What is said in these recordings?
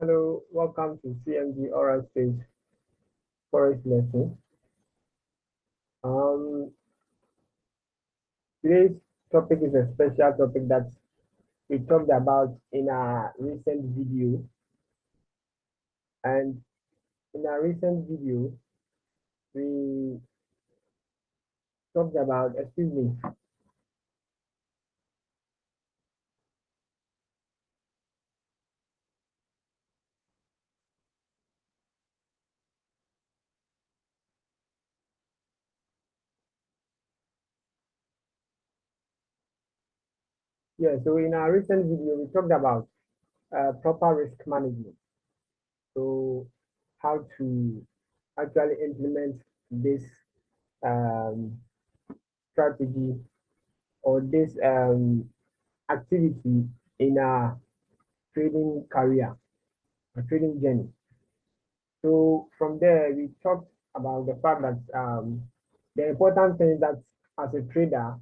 Hello, welcome to CMG oral stage Forex lesson. Um, Today's topic is a special topic that we talked about in our recent video. And in our recent video, we talked about, excuse me, yeah, so in our recent video, we talked about proper risk management. So how to actually implement this um, strategy or this activity in a trading career, a trading journey. So from there, we talked about the fact that the important thing that as a trader,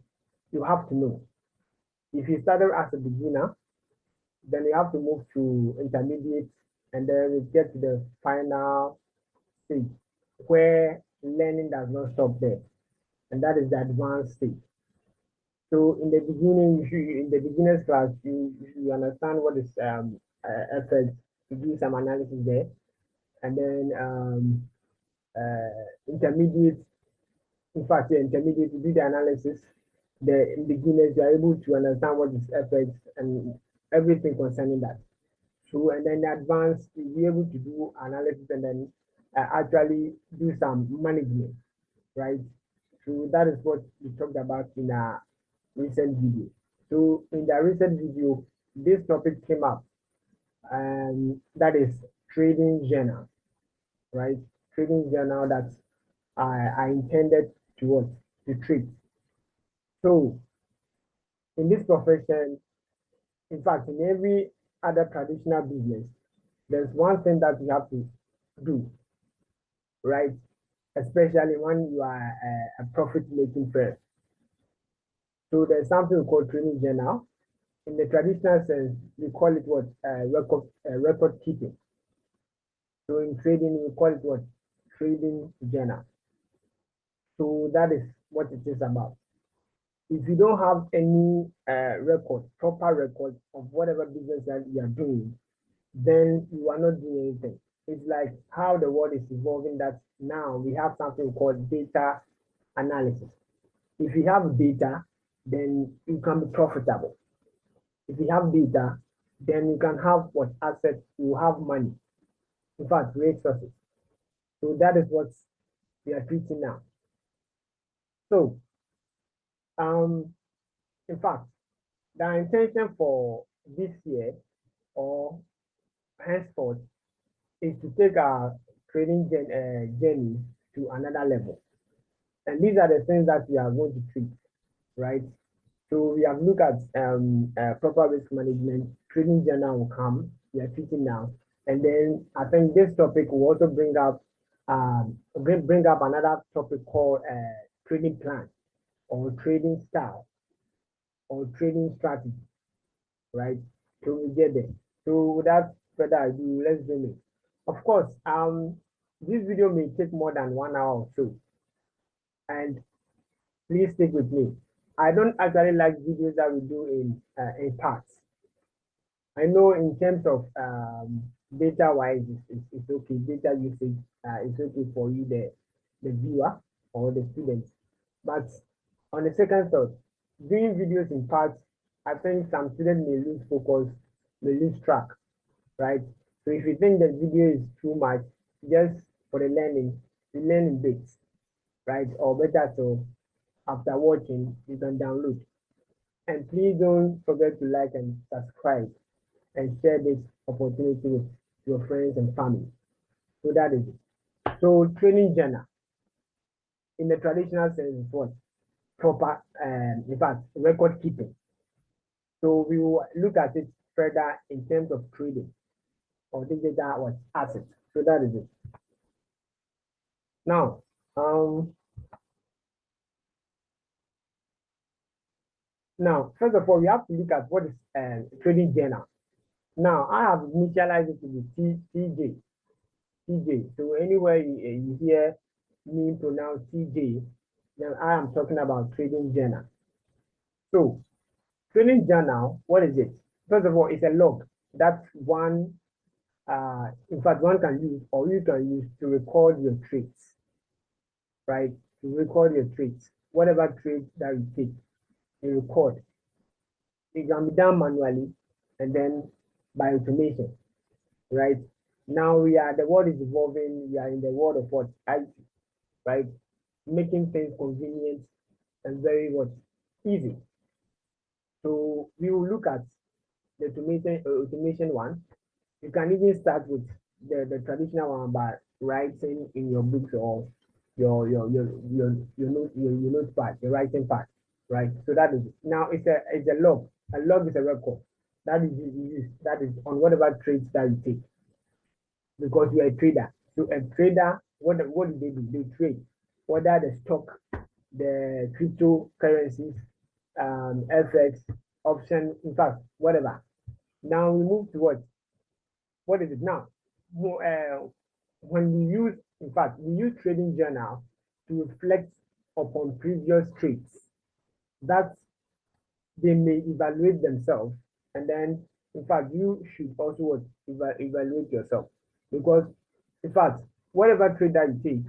you have to know. If you started as a beginner, then you have to move to intermediate and then we get to the final stage where learning does not stop there. And that is the advanced stage. So in the beginning, in the beginner's class, you understand what is FX, you do some analysis there, and then intermediate, in fact, yeah, intermediate, you do the analysis. The beginners, you are able to understand what is FX and everything concerning that. So, and then the advanced, you'll be able to do analysis and then actually do some management, right? So that is what we talked about in our recent video. So in the recent video, this topic came up, and that is trading journal, right? Trading journal that I intended to what? To trade. So in this profession, in fact, in every other traditional business, there's one thing that you have to do, right? Especially when you are a profit-making firm. So there's something called trading journal. In the traditional sense, we call it what? Record keeping. So in trading, we call it what? Trading journal. So that is what it is about. If you don't have any proper record of whatever business that you are doing, then you are not doing anything. It's like how the world is evolving that now we have something called data analysis. If you have data, then you can be profitable. If you have data, then you can have what assets, you have money. In fact, resources. So that is what we are treating now. So, in fact, the intention for this year or henceforth is to take our trading journey to another level. And these are the things that we are going to treat, right? So we have looked at proper risk management, trading journal will come, we are treating now. And then I think this topic will also bring up another topic called trading plan or trading style or trading strategy, right? So we get there. So without further ado, let's do it. Of course, this video may take more than 1 hour or so, and please stick with me. I don't actually like videos that we do in parts. I know in terms of data wise, it's okay. Data usage is okay for you, the viewer or the student. But on the second thought, doing videos in parts, I think some students may lose focus, may lose track, right? So if you think the video is too much, just for the learning, you learn in bits, right? Or better so after watching, you can download. And please don't forget to like and subscribe and share this opportunity with your friends and family. So that is it. So training journal in the traditional sense is what? Proper, in fact, record keeping. So we will look at it further in terms of trading or digital what assets. So that is it. Now, first of all, we have to look at what is trading journal. Now I have initialized it to be TJ. So anywhere you hear me pronounce TJ, then I am talking about trading journal. So trading journal, what is it? First of all, it's a log that one, in fact, one can use or you can use to record your trades, right? To record your trades, whatever trade that you take, you record. It can be done manually and then by automation, right? Now the world is evolving. We are in the world of what IT, right? Making things convenient and very what easy. So we will look at the automation one. You can even start with the traditional one by writing in your books or your notepad, your writing pad, right? So that is it. Now it's a log. A log is a record that is used that is on whatever trades that you take because you're a trader. So a trader, what do they do? They trade whether the stock, the cryptocurrencies, FX, option, in fact, whatever. Now we move to what is it now? When we use, in fact, we use trading journal to reflect upon previous trades that they may evaluate themselves. And then, in fact, you should also evaluate yourself because, in fact, whatever trade that you take,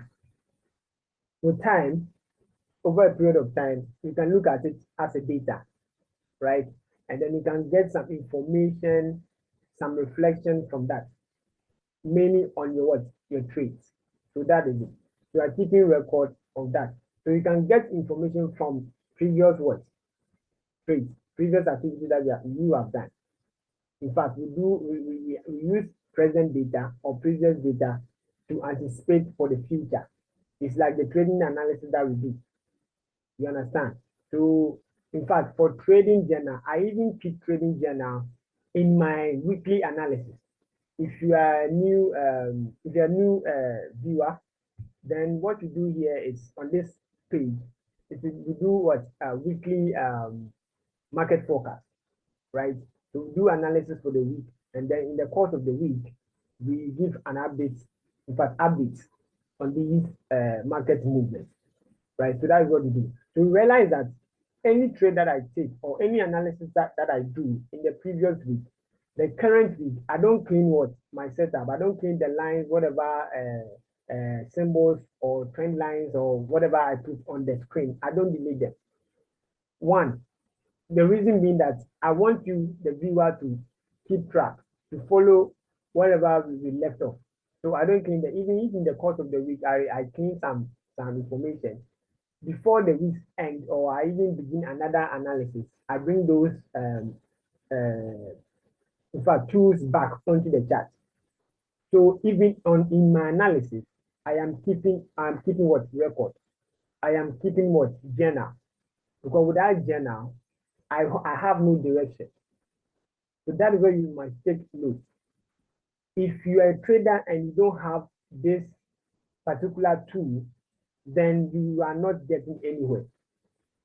with time, over a period of time, you can look at it as a data, right? And then you can get some information, some reflection from that, mainly on your trades. So that is it. You are keeping record of that. So you can get information from previous trades, previous activities that you have done. In fact, we use present data or previous data to anticipate for the future. It's like the trading analysis that we do. You understand? So, in fact, for trading journal, I even keep trading journal in my weekly analysis. If you are a new viewer, then what you do here is on this page, is you do what weekly market forecast, right? So we do analysis for the week, and then in the course of the week, we give an update, in fact, updates on these market movements, right? So that is what we do. So we realize that any trade that I take or any analysis that I do in the previous week, the current week, I don't clean my setup. I don't clean the lines, whatever symbols or trend lines or whatever I put on the screen. I don't delete them. One, the reason being that I want you, the viewer, to keep track, to follow whatever we left off. So I don't clean even if in the course of the week I clean some information before the week's end, or I even begin another analysis. I bring those in fact tools back onto the chart. So even in my analysis, I'm keeping what record. I am keeping what journal, because without journal, I have no direction. So that is where you must take note. If you are a trader and you don't have this particular tool, then you are not getting anywhere.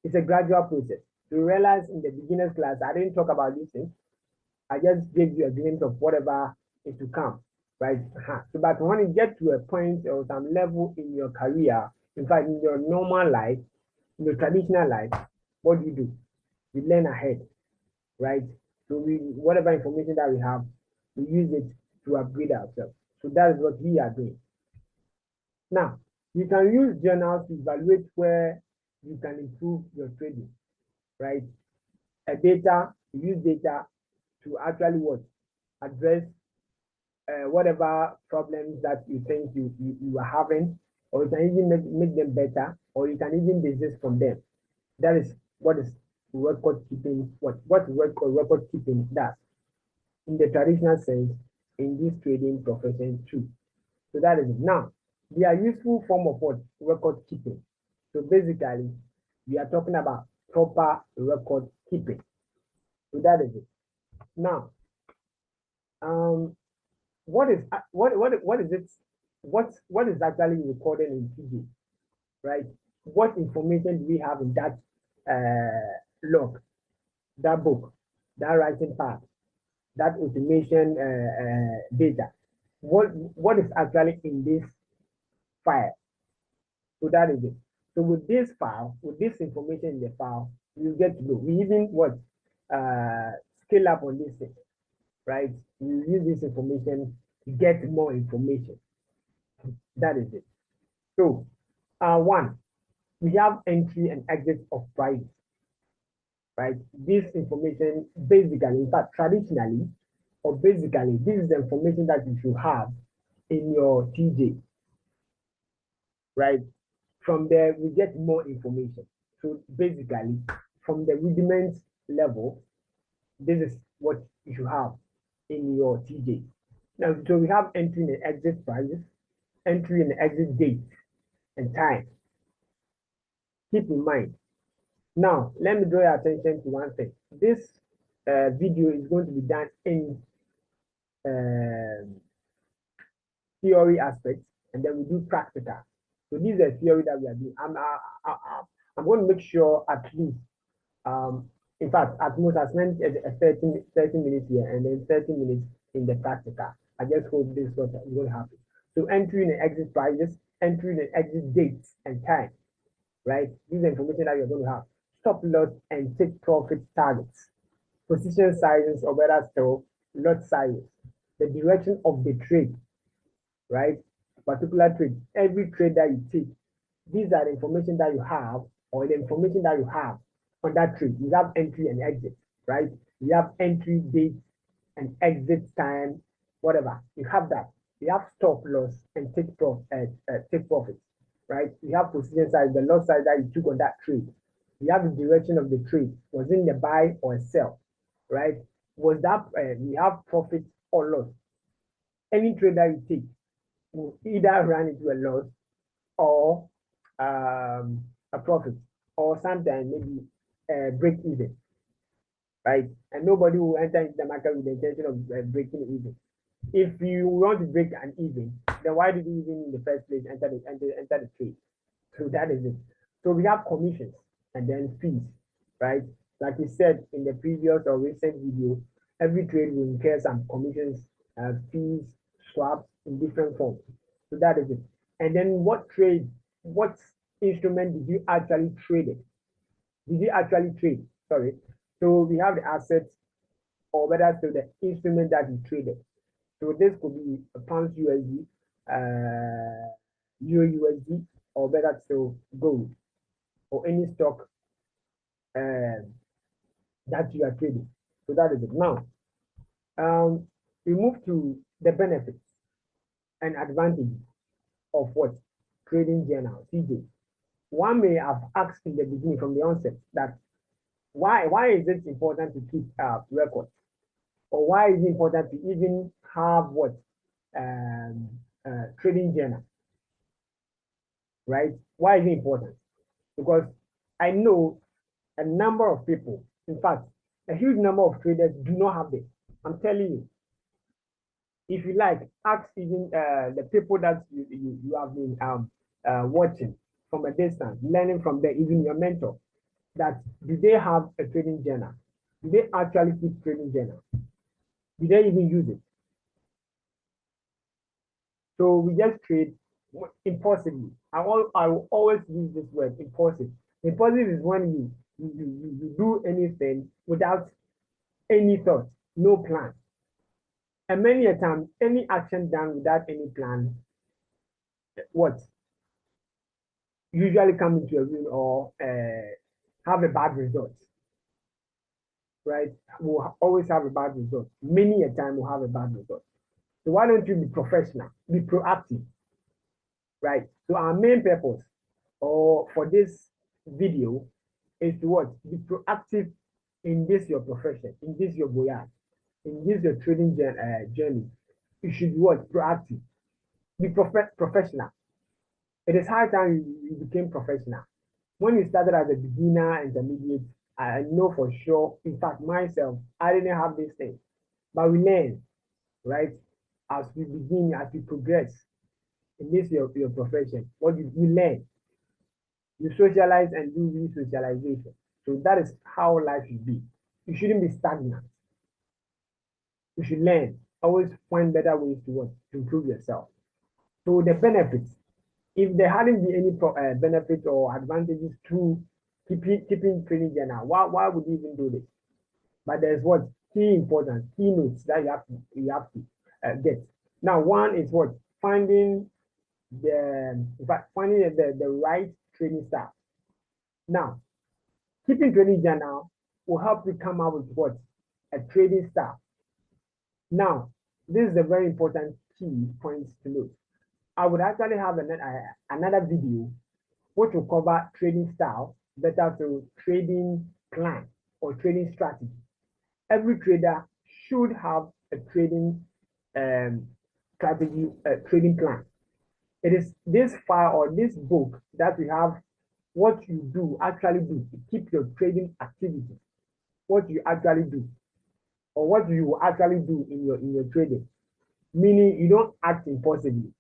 It's a gradual process. You realize in the beginner's class, I didn't talk about these things. I just gave you a glimpse of whatever is to come, right? So, but when you get to a point or some level in your career, in fact, in your normal life, in your traditional life, what do? We learn ahead, right? So whatever information that we have, we use it to upgrade ourselves. So that is what we are doing. Now, you can use journals to evaluate where you can improve your trading, right? You use data to actually address whatever problems that you think you are having, or you can even make them better, or you can even desist from them. That is what is record keeping, what record keeping does in the traditional sense in this trading profession too. So that is it. Now, they are useful form of record keeping. So basically, we are talking about proper record keeping. So that is it. Now, what is it? What is actually recorded in TJ, right? What information do we have in that log, that book, that writing part? that automation data. What is actually in this file? So that is it. So with this file, with this information in the file, you get to know. We even what scale up on this thing, right? You use this information to get more information. That is it. So one, we have entry and exit of prices, right? This information basically, in fact, traditionally, or basically, this is the information that you should have in your TJ, right? From there, we get more information. So basically, from the rudiment level, this is what you should have in your TJ. Now, so we have entry and exit prices, entry and exit date and time. Keep in mind. Now, let me draw your attention to one thing. This video is going to be done in theory aspects, and then we do practical. So this is a theory that we are doing. I'm going to make sure at least, in fact, at most as many as 30 minutes here and then 30 minutes in the practical. I just hope this is what is going to happen. So entry and exit prices, entry and exit dates and time, right? This is the information that you're going to have. Stop loss and take profit targets, position sizes, or better still, lot sizes, the direction of the trade, right? Particular trade, every trade that you take, these are the information that you have, or the information that you have on that trade. You have entry and exit, right? You have entry date and exit time, whatever. You have that. You have stop loss and take profit, right? You have position size, the loss size that you took on that trade. You have the direction of the trade. Was it in the buy or sell, right? Was that you have profit or loss? Any trade that you take will either run into a loss or a profit, or sometimes maybe break even, right? And nobody will enter into the market with the intention of breaking even. If you want to break an even, then why did you even in the first place enter the trade? So that is it. So we have commissions and then fees, right? Like we said in the previous or recent video, every trade will incur some commissions, fees, swaps in different forms. So that is it. And then what instrument did you actually trade it? Did you actually trade? Sorry. So we have the assets, or better still, the instrument that you traded. So this could be a pounds USD, Euro USD, or better still, gold, or any stock that you are trading. So that is it. Now, we move to the benefits and advantages of what? Trading journal, TJ. One may have asked in the beginning from the onset that why is it important to keep records? Or why is it important to even have what? Trading journal, right? Why is it important? Because I know a number of people, in fact, a huge number of traders do not have this. I'm telling you, if you like, ask even the people that you have been watching from a distance, learning from them, even your mentor, that do they have a trading journal? Do they actually keep trading journal? Do they even use it? So we just trade impulsively. I will always use this word, impulsive. Impulsive is when you do anything without any thought, no plan. And many a time, any action done without any plan, what? Usually come into a win or have a bad result, right? We'll always have a bad result. Many a time we'll have a bad result. So why don't you be professional, be proactive, right? So our main purpose or for this video is to what? Be proactive in this your profession, in this your voyage, in this your trading journey. You should be what? Proactive. Be professional. It is high time you became professional. When you started as a beginner, intermediate, I know for sure, in fact, myself, I didn't have this thing. But we learn, right? As we begin, as we progress in this your profession, what you learn, you socialize and do re-socialization. So that is how life should be. You shouldn't be stagnant. You should learn. Always find better ways to what to improve yourself. So the benefits, if there hadn't been any benefits or advantages to keeping trading journal, why would you even do this? But there's what key important key notes that you have to get. Now, one is what finding finding the right trading style. Now, keeping trading journal will help you come up with what a trading style. Now, this is a very important key points to note. I would actually have another video which will cover trading style, better to trading plan or trading strategy. Every trader should have a trading strategy, trading plan. It is this file or this book that we have what you do actually do to keep your trading activity, what you actually do, or what you will actually do in your trading. Meaning you don't act impulsively,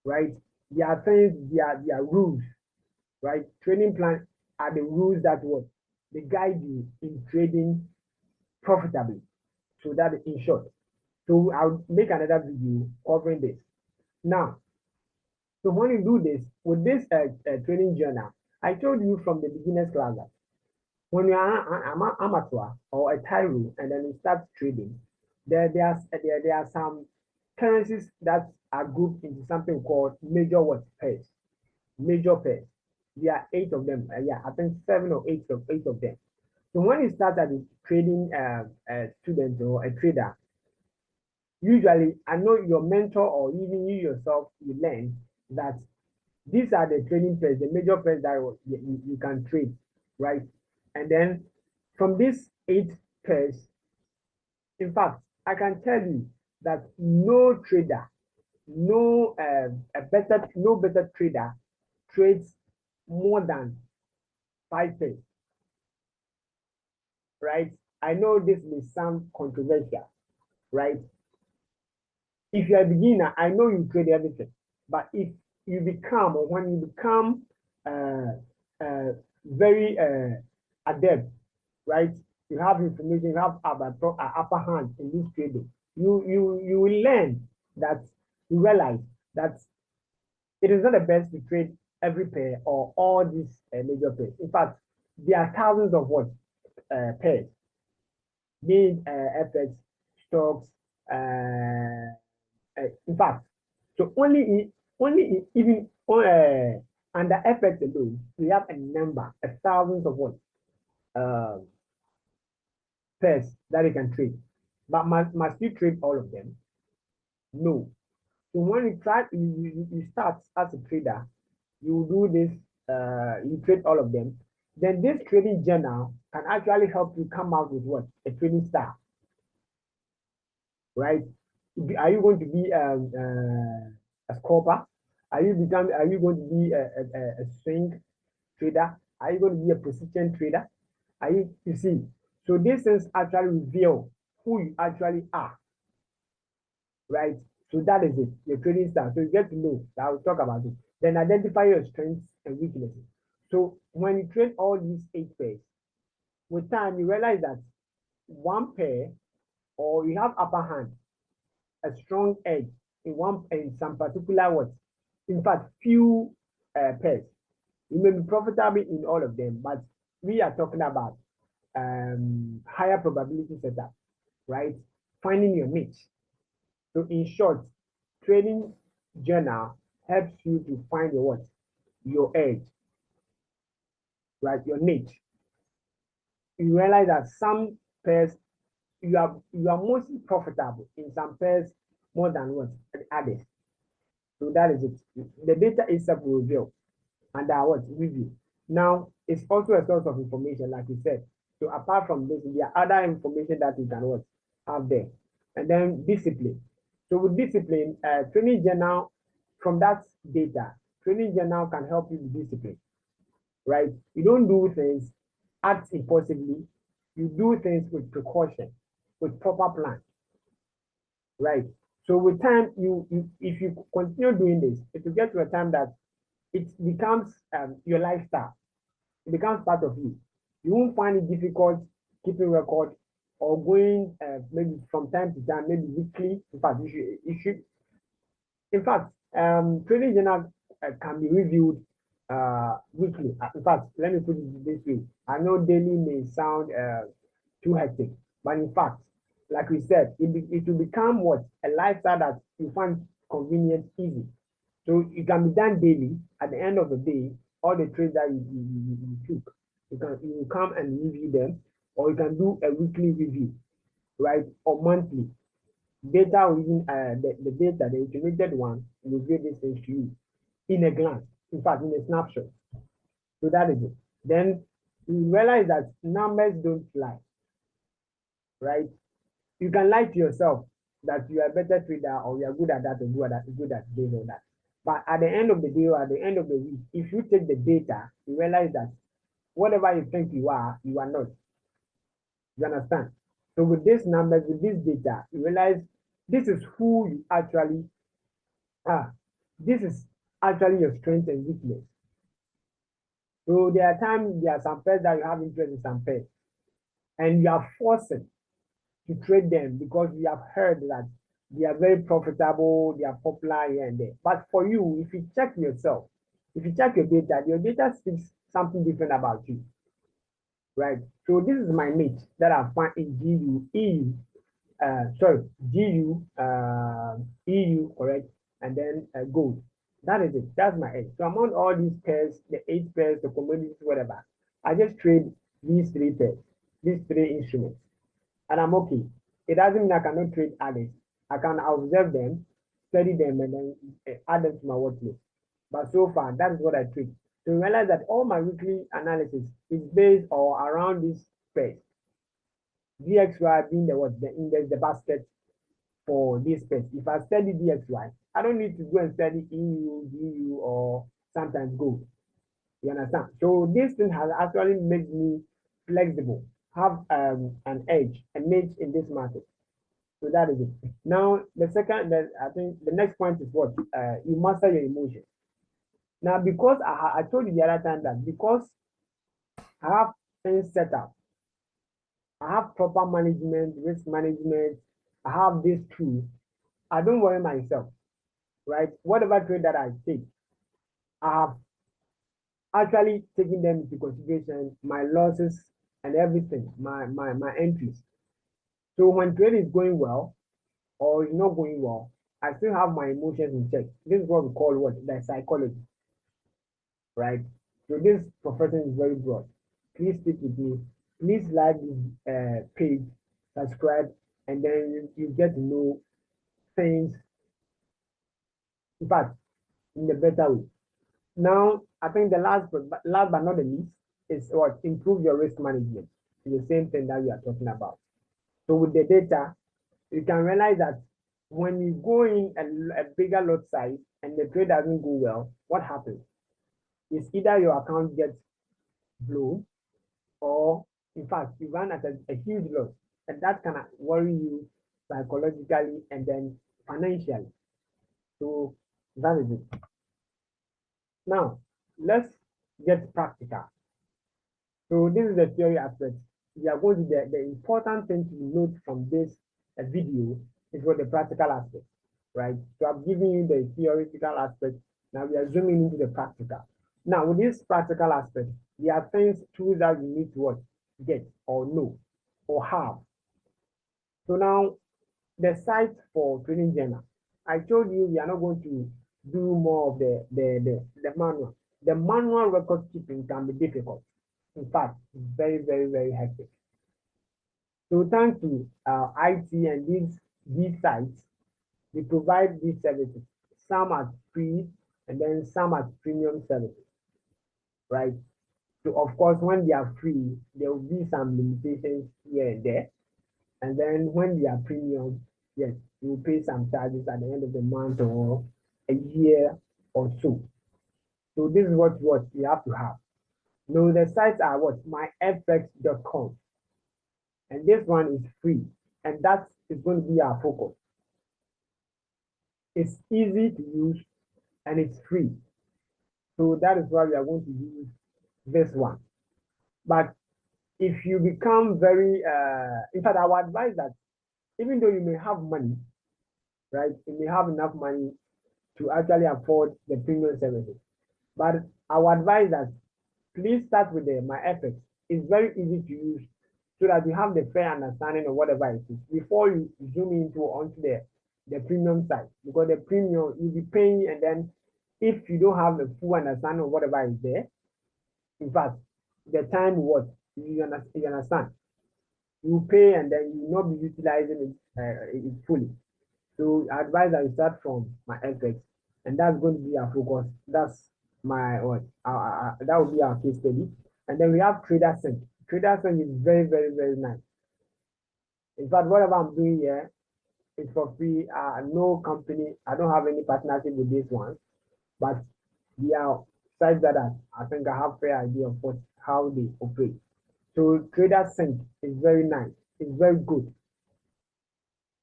right? There are things, there are rules, right? Trading plan are the rules that what they guide you in trading profitably. So that in short. So I'll make another video covering this. Now, so when you do this with this trading journal, I told you from the beginner's class that when you are an amateur or a tyro and then you start trading, there are some currencies that are grouped into something called major what pairs. Major pairs. There are 8 of them. Yeah, I think 7 or 8 of them. So when you start as a trading student or a trader, usually I know your mentor or even you yourself, you learn that these are the trading pairs, the major pairs that you can trade, right? And then from these 8 pairs, in fact, I can tell you that no trader, no better trader trades more than 5 pairs, right? I know this may sound controversial, right? If you're a beginner, I know you trade everything, but if you become or when you become uh, very adept, right? You have information, you have upper hand in this trading. You will learn that you realize that it is not the best to trade every pair or all these major pairs. In fact, there are thousands of what pairs, be it FX, stocks, in fact, so even under FX alone, we have a number, a thousands of what uh, pairs that you can trade. But must you trade all of them? No. So when you try, you start as a trader, you do this, you trade all of them. Then this trading journal can actually help you come out with what a trading style, right? Are you going to be a scalper? Are you going to be a swing trader? Are you going to be a precision trader? You see? So these things actually reveal who you actually are, right? So that is it, your trading style. So you get to know that I'll talk about it. Then identify your strengths and weaknesses. So when you trade all these 8 pairs, with time you realize that one pair or you have upper hand, a strong edge in some particular words. In fact, few pairs. You may be profitable in all of them, but we are talking about higher probability setup, right? Finding your niche. So in short, trading journal helps you to find your what? Your edge, right? Your niche. You realize that some pairs you are mostly profitable in some pairs more than what others. So that is it. The data itself will reveal and what review. Now it's also a source of information, like you said. So apart from this, there are other information that you can what have there. And then discipline. So with discipline, training journal from that data, training journal can help you with discipline, right? You don't do things, act impulsively. You do things with precaution, with proper plan, right? So with time, if you continue doing this, it will get to a time that it becomes your lifestyle. It becomes part of you. You won't find it difficult keeping record. or going maybe from time to time, maybe weekly. In fact, you should in fact, trading journal can be reviewed weekly. In fact, let me put it this way. I know daily may sound too hectic, but in fact, like we said, it will become what? A lifestyle that you find convenient, easy. So it can be done daily. At the end of the day, all the trades that you took, you will come and review them, or you can do a weekly review, right? Or monthly. Data will even the data, the automated one, will give these things to you in a glance, in fact, in a snapshot. So that is it. Then you realize that numbers don't lie, right? You can lie to yourself that you are a better trader or you are good at that or good at this or that. But at the end of the day or at the end of the week, if you take the data, you realize that whatever you think you are not. You understand? So with these numbers, with this data, you realize this is who you actually are. This is actually your strength and weakness. So there are times there are some pairs that you have interest in some pairs, and you are forcing to trade them because you have heard that they are very profitable, they are popular here and there. But for you, if you check yourself, if you check your data speaks something different about you, right? So this is my mate that I find in sorry, EU, correct, and then gold. That is it. That's my edge. So among all these pairs, the 8 pairs, the commodities, whatever, I just trade these 3 pairs, these 3 instruments, and I'm okay. It doesn't mean I cannot trade others. I can observe them, study them, and then add them to my watch list. But so far, that is what I trade. So realize that all my weekly analysis is based or around these pairs. DXY being the what? The index, the basket for this space. If I study DXY, I don't need to go and study EU, DU, or sometimes gold. You understand? So this thing has actually made me flexible, have an edge, an edge in this market. So that is it. Now, I think the next point is what? You master your emotions. Now, because I told you the other time that because I have things set up, I have proper management, risk management, I have this tool, I don't worry myself, right? Whatever trade that I take, I have actually taken them into consideration, my losses and everything, my entries. So when trade is going well or is not going well, I still have my emotions in check. This is what we call what? The psychology, right? So this profession is very broad. Please stick with me. Please like this page, subscribe, and then you get to know things, in fact, in a better way. Now, I think the last but not the least is what? Improve your risk management. It's the same thing that we are talking about. So with the data, you can realize that when you go in a bigger lot size and the trade doesn't go well, what happens? Is either your account gets blown or in fact you run at a huge loss, and that can worry you psychologically and then financially. So that is it. Now let's get practical. So this is the theory aspect. We are going to the important thing to note from this video is what the practical aspect, right? So I've given you the theoretical aspect. Now we are zooming into the practical. Now with this practical aspect, there are things, tools that you need to what? Get or know or have. So now the site for trading journal. I told you we are not going to do more of the manual. The manual record keeping can be difficult. In fact, it's very, very, very hectic. So thanks to IT and these sites, they provide these services. Some are free and then some are premium services, right? So of course, when they are free, there will be some limitations here and there. And then when they are premium, yes, you will pay some charges at the end of the month or a year or so. So this is what you have to have. Now the sites are what? Myfxbook.com. And this one is free. And that is going to be our focus. It's easy to use and it's free. So that is why we are going to use this one. But if you become very, in fact, I would advise that even though you may have money, right, you may have enough money to actually afford the premium services, but I would advise that please start with the Myfx. It's very easy to use so that you have the fair understanding of whatever it is before you zoom into onto the premium side, because the premium you'll be paying, and then if you don't have the full understanding of whatever is there, in fact, the time what you understand, you pay and then you will not be utilizing it fully. So I advise that you start from Myfx, and that's going to be our focus. That's my what that will be our case study. And then we have Trader Sync. Trader Sync is very, very, very nice. In fact, whatever I'm doing here is for free. No company, I don't have any partnership with this one, but they are sites that I think I have fair idea of how they operate. So Trader Sync is very nice. It's very good.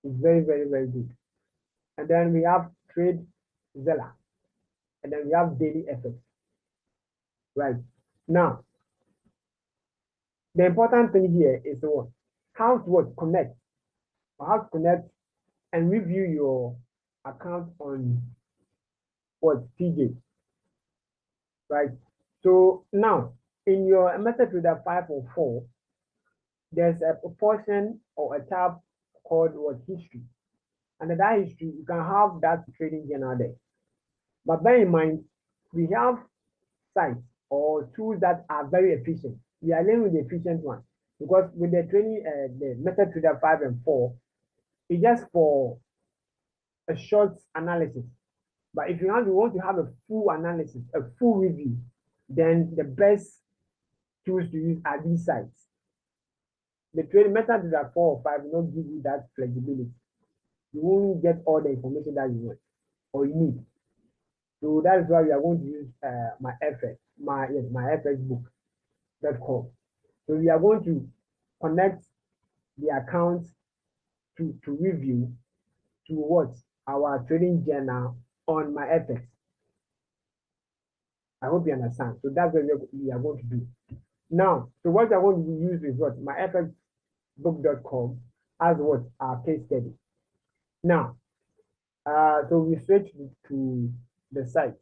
It's very, very, very good. And then we have Trade Zeller. And then we have Daily Effects. Right. Now, the important thing here is what? How to what? Connect. How to connect and review your account on what? TJ. Right. So now, in your MetaTrader 5 or 4, there's a portion or a tab called what? History. Under that history, you can have that trading journal there. But bear in mind, we have sites or tools that are very efficient. We are learning with the efficient one because with the training, the MetaTrader 5 and 4, it's just for a short analysis. But if you want to have a full analysis, a full review, then the best tools to use are these sites. The training MetaTrader 4 or 5 will not give you that flexibility. You won't get all the information that you want or you need. So that is why we are going to use Myfxbook.com. So we are going to connect the account to review to what? Our trading journal on Myfx. I hope you understand. So that's what we are going to do. Now, so what we are going to use is what? Myfxbook.com as what? Our case study. Now, so we switch to the site.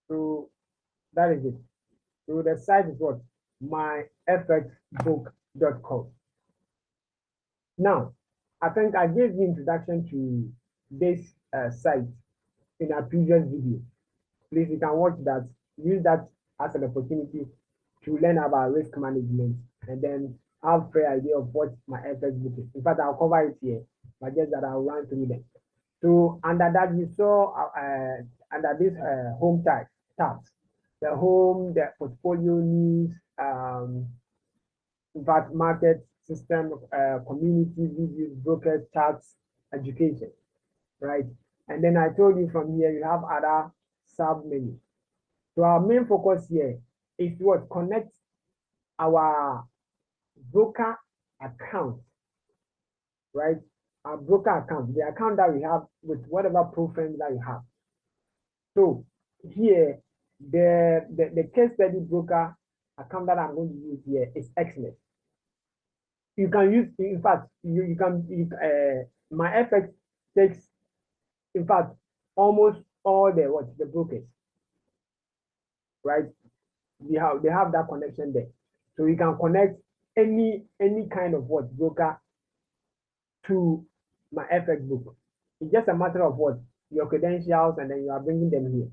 So that is it. So the site is what? Myfxbook.com. Now, I think I gave the introduction to this site in our previous video. Please, you can watch that. Use that as an opportunity to learn about risk management and then have a fair idea of what Myfxbook is. In fact, I'll cover it here, but just that I'll run through them. So under that, you saw under this home tabs, the home, the portfolio news, that market system, community videos, brokers, charts, education, right? And then I told you from here, you have other sub menus. So our main focus here is what? Connect our broker account, right? Our broker account, the account that we have with whatever profile that you have. So here, the case study broker account that I'm going to use here is excellent. You can use, in fact, Myfx takes, in fact, almost all the brokers, right? They have that connection there. So you can connect any kind of broker to Myfxbook. It's just a matter of your credentials, and then you are bringing them here.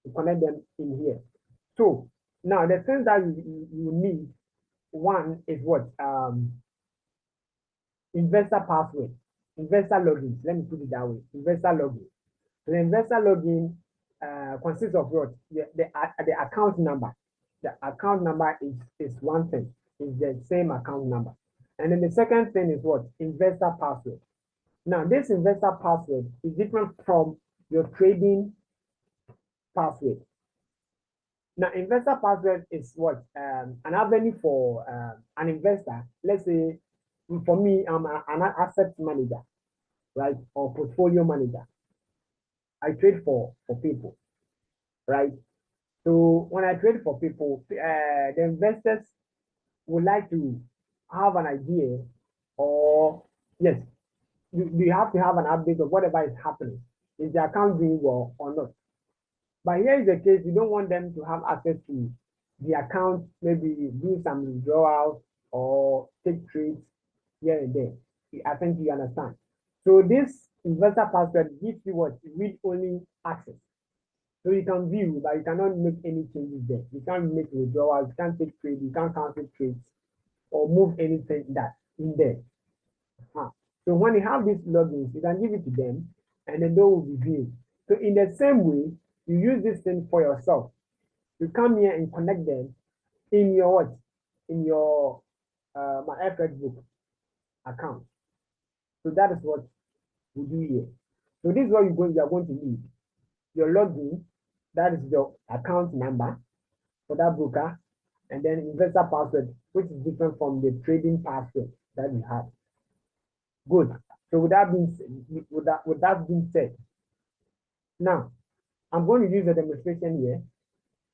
You connect them in here. So now the things that you need, one is investor password, investor login. Let me put it that way. Investor login. So the investor login consists of what? The account number. The account number is one thing. It's the same account number. And then the second thing is what? Investor password. Now, this investor password is different from your trading password. Now, investor password is what? An avenue for an investor. Let's say, for me, I'm an asset manager, right? Or portfolio manager. I trade for people. right? So when I trade for people, the investors would like to have an idea, or yes, you have to have an update of whatever is happening. Is the account doing well or not? But here is the case, you don't want them to have access to the account, maybe do some withdrawals or take trades here and there. I think you understand. So this investor password gives you what? Read only access. So you can view, but you cannot make any changes there. You can't make withdrawals, you can't take trades, you can't cancel trades or move anything that in there. Ah. So when you have these logins, you can give it to them and then they will review. So in the same way, you use this thing for yourself. You come here and connect them in your what? In your Myfxbook account. So that is what we do here. So this is what you are going to need. Your login, that is your account number for that broker, and then investor password, which is different from the trading password that you have. Good. So with that being said, now I'm going to use a demonstration here.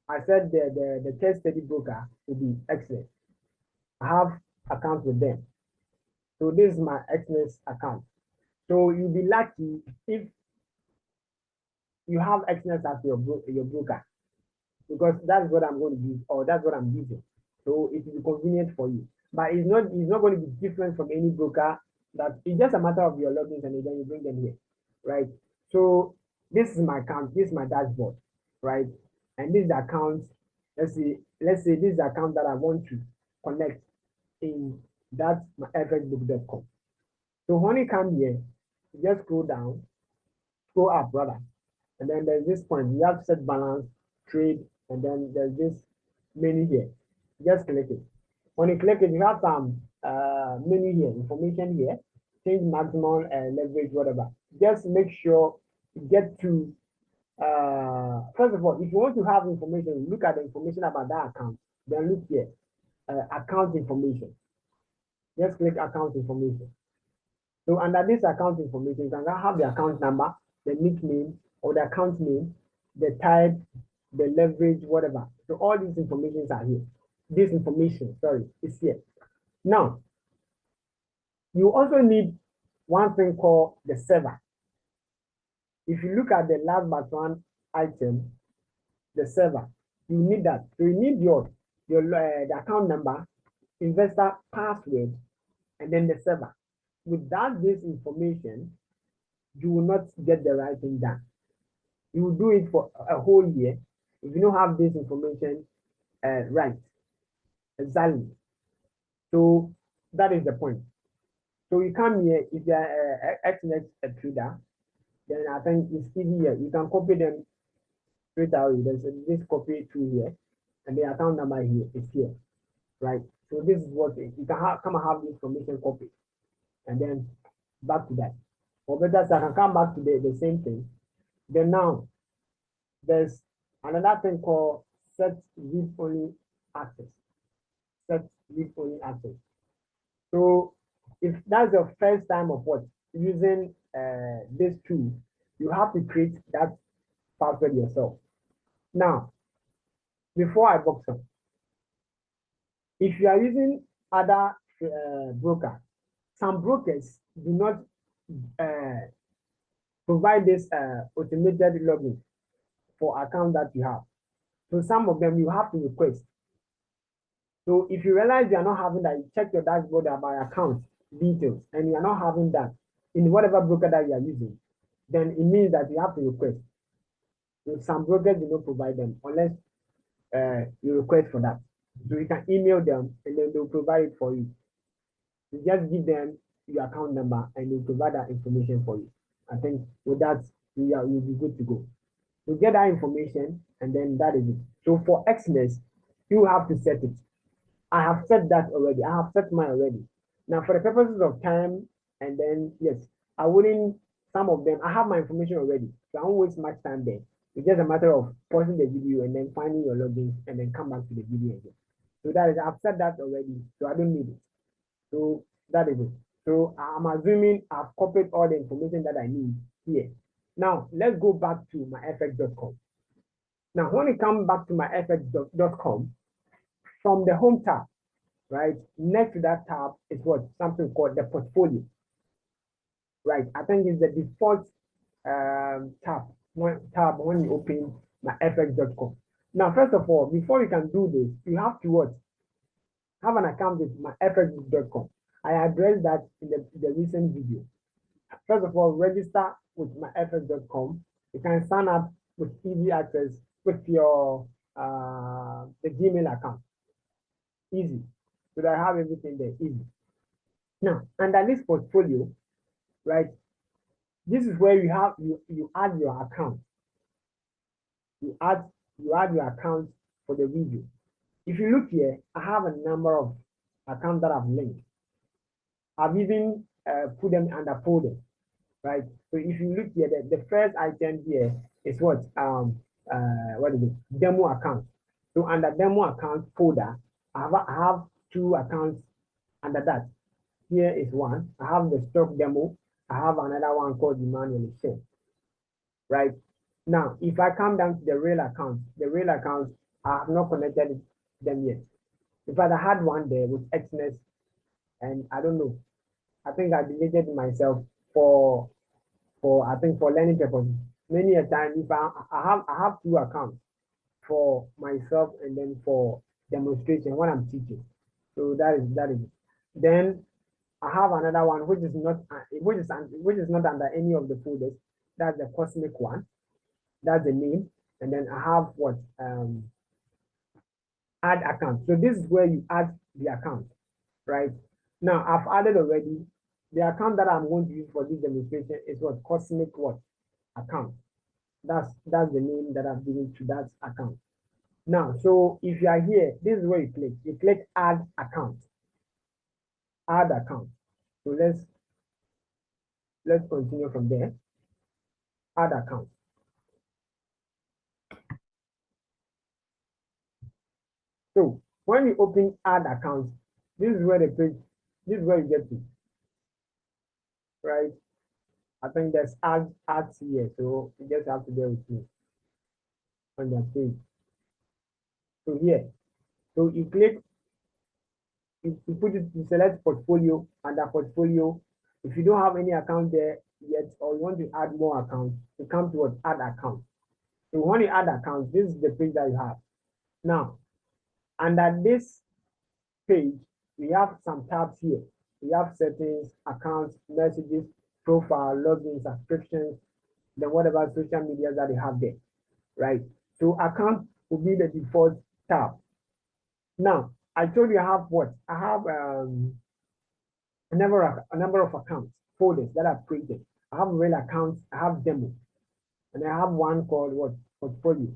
I said the case study broker will be excellent. I have accounts with them. So this is my Xmas account. So you'll be lucky if you have Xmas as your broker, because that's what I'm going to use, or that's what I'm using. So it will be convenient for you. But it's not going to be different from any broker. That it's just a matter of your logins and then you bring them here, right? So this is my account, this is my dashboard, right? And this is the account. Let's say this is the account that I want to connect in that myfxbook.com. So when you come here, you just scroll up rather, and then there's this point. You have set balance, trade, and then there's this menu here. Just click it. When you click it, you have some menu here, information here, change maximum leverage, whatever. Just make sure you get to first of all, if you want to have information, look at the information about that account. Then look here, account information. Just click account information. So under this account information, you can have the account number, the nickname, or the account name, the type, the leverage, whatever. So all these informations are here. This information, sorry, is here. Now, you also need one thing called the server. If you look at the last but one item, the server, you need that. So you need the account number, investor password, and then the server. Without this information, you will not get the right thing done. You will do it for a whole year if you don't have this information right, exactly. So that is the point. So you come here, if you are a trader, then I think it's easy here. You can copy them straight away. There's this copy through here, and the account number here is here, right? So this is what you can come and have this information copy, and then back to that. Or better, so I can come back to the same thing. Then now, there's another thing called set read only access. Set read only access. So if that's your first time of what using this tool, you have to create that password yourself. Now, before I box up, if you are using other brokers, some brokers do not provide this automated login for account that you have. So some of them you have to request. So if you realize you are not having that, you check your dashboard about account details, and you are not having that in whatever broker that you are using, then it means that you have to request. So some brokers do not provide them unless you request for that. So you can email them and then they'll provide it for you. You just give them your account number and they'll provide that information for you. I think with that, you'll be good to go. You get that information and then that is it. So for Xmas, you have to set it. I have set that already. I have set mine already. Now, for the purposes of time, and then yes, I wouldn't. Some of them, I have my information already, so I won't waste much time there. It's just a matter of pausing the video and then finding your logins and then come back to the video again. So that is, I've set that already, so I don't need it. So that is it. So I'm assuming I've copied all the information that I need here. Now let's go back to myfx.com. Now, when you come back to myfx.com, from the home tab, right, next to that tab is what something called the portfolio, right? I think it's the default tab when you open myfx.com. Now, first of all, before you can do this, you have to what? Have an account with myfxbook.com. I addressed that in the recent video. First of all, register with myfx.com. You can sign up with easy access with your the Gmail account. Easy. So that I have everything there. Easy. Now, under this portfolio, right? This is where you add your account. You add your account for the video. If you look here, I have a number of accounts that I've linked. I've even put them under folders, right? So if you look here, the first item here is what is it? Demo account. So under demo account folder, I have two accounts under that. Here is one. I have the stock demo. I have another one called the manual share, right? Now, if I come down to the real account, I have not connected them yet. In fact, I had one there with XNS, and I don't know. I think I deleted it myself for learning purposes. Many a time, if I have two accounts for myself and then for demonstration when I'm teaching. So that is it. Then I have another one which is not under any of the folders. That's the cosmic one. That's the name. And then I have what add account. So this is where you add the account, right? Now I've added already. The account that I'm going to use for this demonstration is what cosmic what account. That's the name that I've given to that account. Now, so if you are here, this is where you click. You click add account. Add account. So let's continue from there. Add account. So when you open add account, this is where the page, this is where you get to, right? I think there's ads here, so you just have to bear with me on that page. So here, so you click, you put it, you select portfolio, under portfolio. If you don't have any account there yet, or you want to add more accounts, you come to add account. So when you add account, this is the page that you have. Now, under this page, we have some tabs here. We have settings, accounts, messages, profile, login, subscriptions, then whatever social media that you have there, right? So account will be the default tab. Now, I told you I have what? I have a number of accounts, folders that I've created. I have real accounts, I have demo, and I have one called what? Portfolio.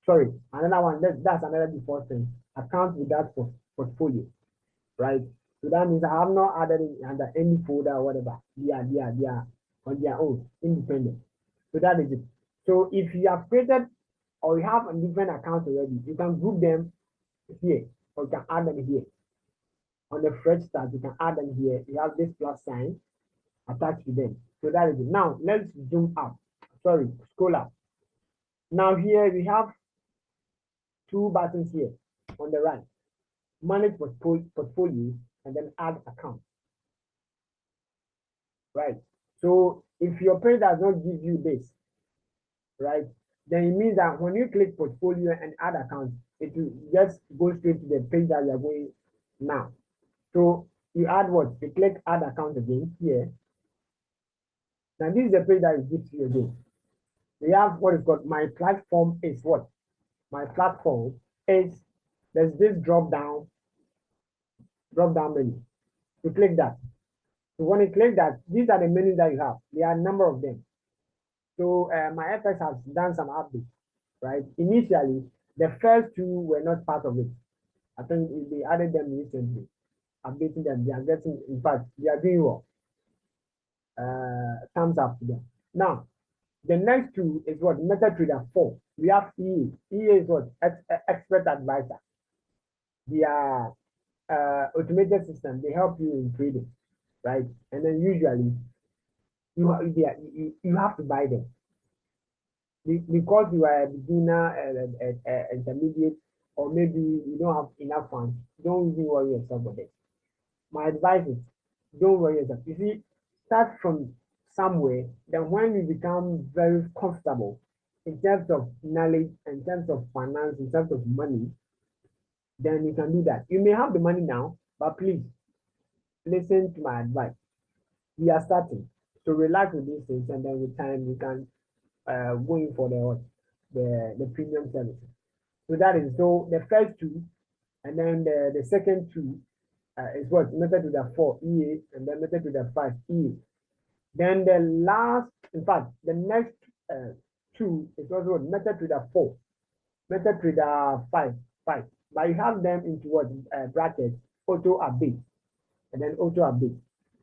Sorry, another one, that's another default thing. Account without portfolio, right? So that means I have not added it under any folder or whatever. They are on their own, independent. So that is it. So if you have created or you have a different account already, you can group them here or you can add them here. On the fresh start, you can add them here. You have this plus sign attached to them. So that is it. Now let's zoom up. Sorry, scroll up. Now here we have two buttons here on the right. Manage portfolio and then add account. Right. So if your page does not give you this, right, then it means that when you click portfolio and add account, it will just go straight to the page that you are going now. So you add what? You click add account again here. Now this is the page that it gives you again. We have what is called my platform is what? My platform is, there's this drop down menu. You click that. So when you click that, these are the menus that you have. There are a number of them. So Myfx has done some updates, right? Initially, the first two were not part of it. I think they added them recently, updating them. They are getting, in fact, they are doing well. Thumbs up to them. Now, the next two is what? MetaTrader 4. We have EA. EA is what? Expert Advisor. They are automated system. They help you in trading, right? And then usually you have to buy them. because you are a beginner, intermediate, or maybe you don't have enough funds, don't even worry yourself with it. My advice is don't worry yourself. You see, start from somewhere, then when you become very comfortable in terms of knowledge, in terms of finance, in terms of money, then you can do that. You may have the money now, but please listen to my advice. We are starting. So relax with these things, and then with time you can go in for the premium services. So that is so the first two, and then the second two is what method to the 4 EA, and then method to the 5 EA. Then the last, in fact, the next two is also method to the 4, method to the 5. But you have them into what brackets auto update, and then auto update.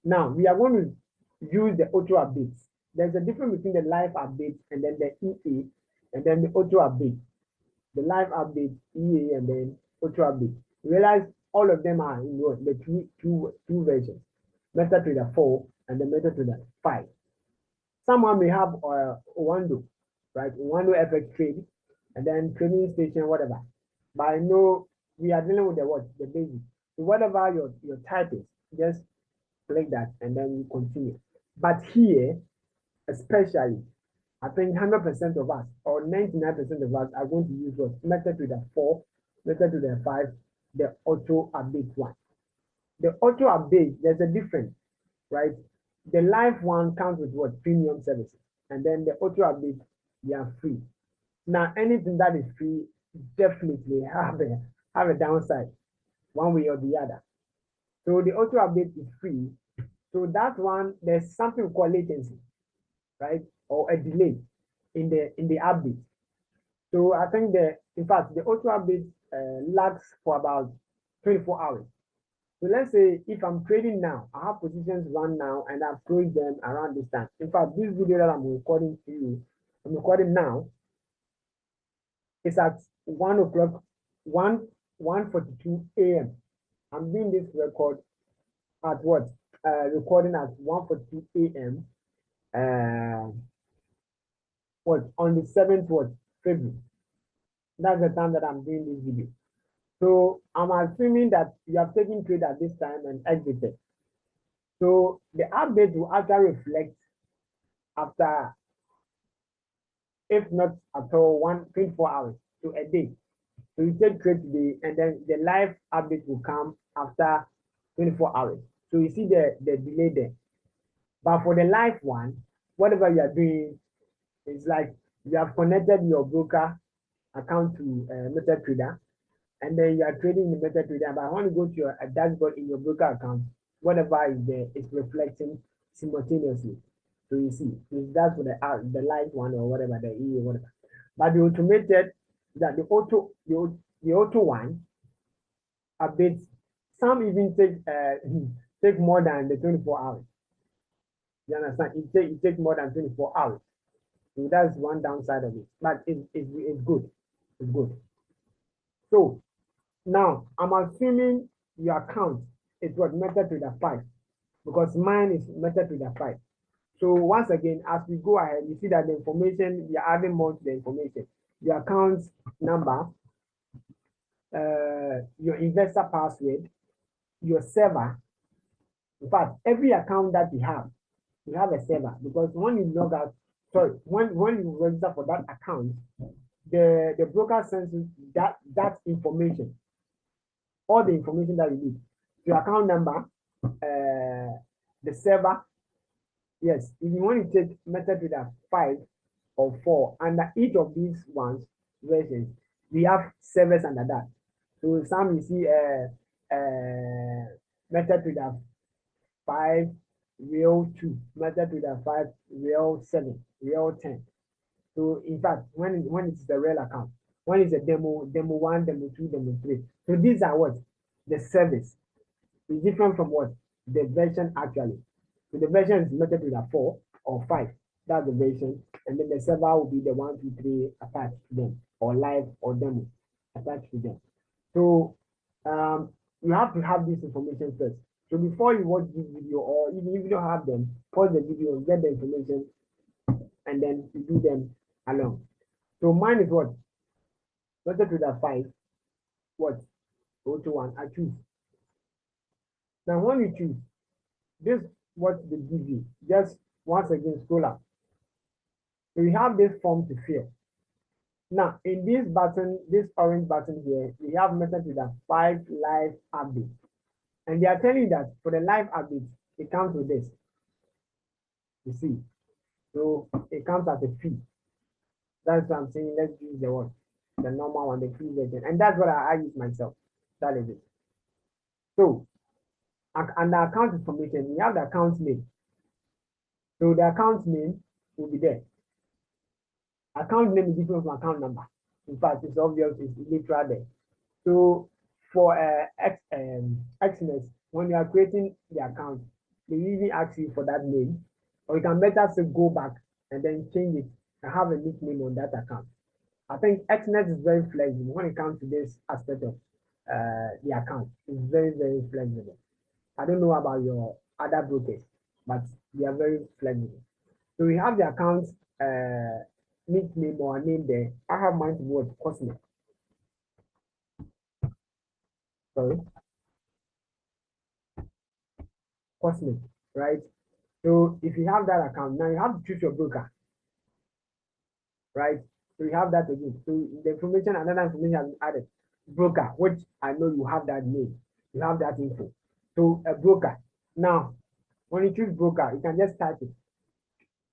Now we are going to use the auto updates. There's a difference between the live update and then the EA, and then the auto update. The live update, EA, and then auto update. Realize all of them are in what the two versions. Method to the 4 and the method to the 5. Someone may have Wando, right? Wando FX trade, and then trading station, whatever. But I know we are dealing with the what? The basic. So whatever your type is, just click that and then you continue. But here, especially, I think 100% of us or 99% of us are going to use what? Method to the 4, method to the 5, the auto update one. The auto update, there's a difference, right? The live one comes with what? Premium services. And then the auto update, they are free. Now, anything that is free definitely have a downside, one way or the other. So the auto update is free. So that one, there's something called latency, right? Or a delay in the update. So I think in fact, the auto update lags for about 24 hours. So let's say if I'm trading now, I have positions run now and I've closed them around this time. In fact, this video that I'm recording to you, I'm recording now, it's at 1 o'clock, 1:42 a.m. I'm doing this record at what? Recording at 1:42 a.m. What on the 7th what February. That's the time that I'm doing this video. So I'm assuming that you have taken trade at this time and exited. So the update will actually reflect after, if not at all, 24 hours to a day. So you take trade today, and then the live update will come after 24 hours. So you see the delay there. But for the live one, whatever you are doing is like you have connected your broker account to MetaTrader, and then you are trading in the MetaTrader. But I want to go to your dashboard in your broker account. Whatever is there is reflecting simultaneously. So you see, that's for the live one or whatever, the E or whatever. But the automated, that the auto one updates, some even take more than the 24 hours. You understand? It takes more than 24 hours. So that's one downside of it. But it's good. It's good. So now I'm assuming your account is what method to the 5, because mine is method to the 5. So once again, as we go ahead, you see that the information, we are adding more to the information. Your account number, your investor password, your server. In fact, every account that you have a server, because when you log out, sorry, when you register for that account, the broker sends you that information, all the information that you need. Your account number, the server. Yes, if you want to take method to the 5 or 4, under each of these ones versions, we have servers under that. So some you see method to the 5 real 2, method to the 5 real 7, real 10. So in fact, when it's the real account, one is a demo 1, demo 2, demo 3. So these are what? The service. It's different from what? The version actually. So the version is method to the 4 or 5. That's the version. And then the server will be the 1, 2, 3 attached to them, or live or demo attached to them. So you have to have this information first. So before you watch this video, or even if you don't have them, pause the video, get the information, and then you do them along. So mine is what? Method to the 5, what? 0 to 1, I choose. Now when you choose, this what they give you. Just once again scroll up. So you have this form to fill. Now in this button, this orange button here, we have method to the 5 live update. And they are telling you that for the live update, it comes with this. You see. So it comes as a fee. That's what I'm saying. Let's use the one, the normal one, the free version. And that's what I use myself. That is it. So under account information, we have the account name. So the account name will be there. Account name is different from account number. In fact, it's obvious, it's literal there. So for Xmas, when you are creating the account, they usually ask you for that name, or you can better say go back and then change it and have a nickname on that account. I think Xmas is very flexible when it comes to this aspect of the account. It's very, very flexible. I don't know about your other brokers, but they are very flexible. So we have the account nickname or name there. I have mine to word Cosmic. Sorry. Cosmic, right? So if you have that account, now you have to choose your broker, right? So you have that again. So the information, another information has been added. Broker, which I know you have that name, you have that info. So a broker. Now, when you choose broker, you can just type it.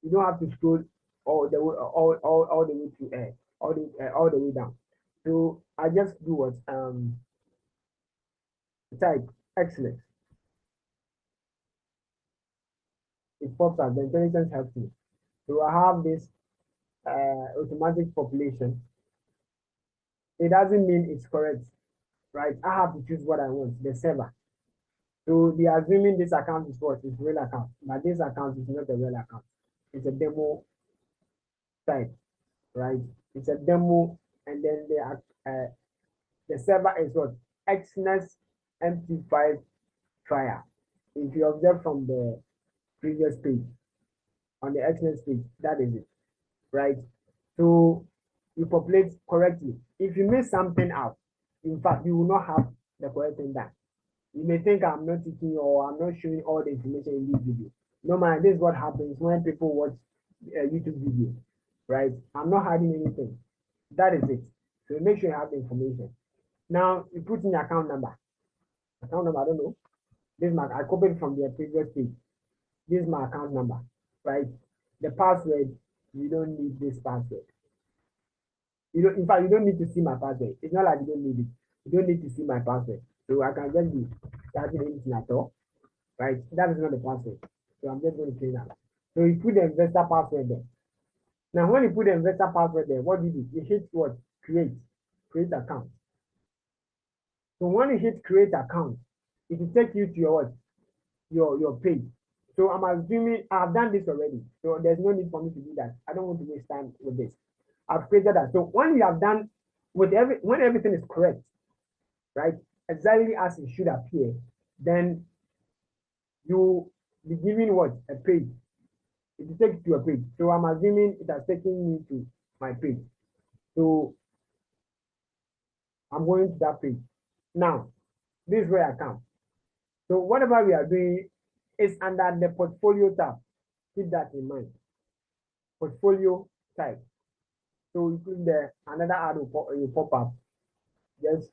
You don't have to scroll all the way all the way to all the way down. So I just do what type excellent. It pops up. The intelligence helps me. So I have this automatic population. It doesn't mean it's correct, right? I have to choose what I want, the server. So they are assuming this account is what is real account, but this account is not a real account. It's a demo type, right? It's a demo, and then the server is what XNES MT5 trial. If you observe from the previous page, on the XNES page, that is it, right? So you populate correctly. If you miss something out, in fact, you will not have the correct thing done. You may think I'm not teaching or I'm not showing all the information in this video. No man, this is what happens when people watch a YouTube video, right? I'm not hiding anything. That is it. So make sure you have the information. Now you put in your account number. Account number, I don't know. This is I copied from the previous page. This is my account number, right? The password, you don't need this password. You don't, in fact, you don't need to see my password. It's not like you don't need it. You don't need to see my password. So I can just be typing anything at all, right? That is not the password. So I'm just going to change that. So you put the investor password there. Now, when you put the investor password there, what do you do? You hit what? Create account. So when you hit create account, it will take you to your what? Your page. So I'm assuming I've done this already. So there's no need for me to do that. I don't want to waste time with this. I've created that. So when you have done when everything is correct, right? Exactly as it should appear, then you be given what? A page. It will take you to a page. So I'm assuming it has taken me to my page. So I'm going to that page. Now, this is where I come. So whatever we are doing is under the portfolio tab. Keep that in mind. Portfolio type. So you click there, another ad will pop up. Just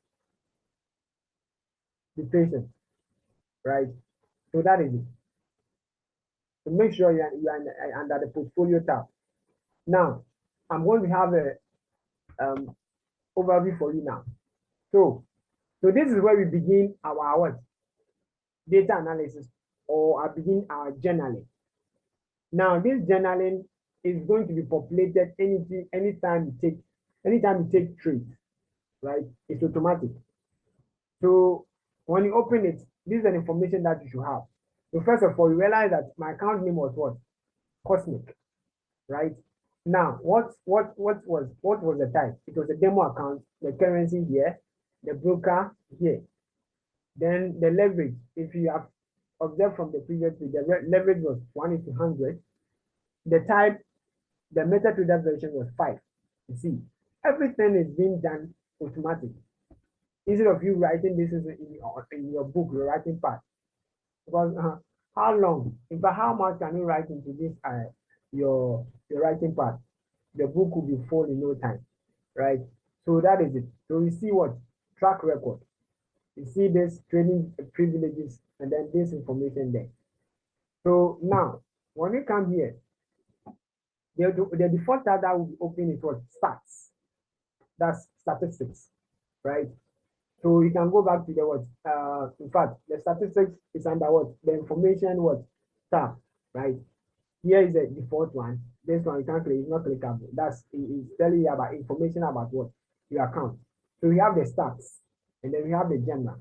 be patient, right? So that is it. So make sure you are under the portfolio tab. Now, I'm going to have a overview for you now. So this is where we begin our what? Data analysis, or I begin our journaling. Now, this journaling is going to be populated anytime you take trades, right? It's automatic. So when you open it, this is an information that you should have. So first of all, you realize that my account name was what? Cosmic, right? Now, what was the type? It was a demo account, the currency here, the broker here. Then the leverage, if you have observed from the previous video, the leverage was 1:100. The type, the method to that version was 5. You see, everything is being done automatic. Instead of you writing this is in your book, your writing part. Because how long, in fact, how much can you write into this your writing part? The book will be full in no time, right? So that is it. So you see what track record. You see this training privileges and then this information there. So now, when you come here, the default tab that will be open is what stats. That's statistics, right? So you can go back to the what? In fact, the statistics is under what? The information what tab, right? Here is the default one. This one you can't click, it's not clickable. That's it's telling you about information about what? Your account. So we have the stats and then we have the general.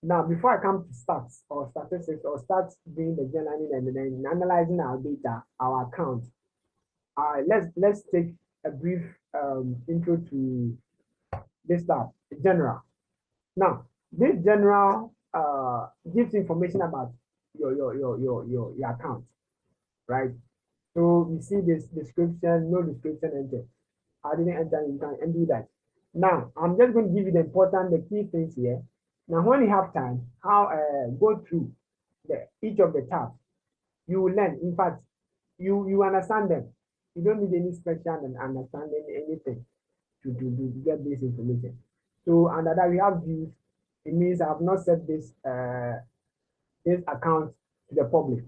Now, before I come to stats or statistics or start doing the journaling and then analyzing our data, our account, let's take a brief intro to this tab, general. Now, this general gives information about your account, right? So you see this description, no description entered. I didn't enter, you can undo that. Now, I'm just going to give you the key things here. Now, when you have time, go through each of the tabs. You will learn. In fact, you understand them. You don't need any special and understanding anything to get this information. So under that we have views. It means I have not set this account to the public.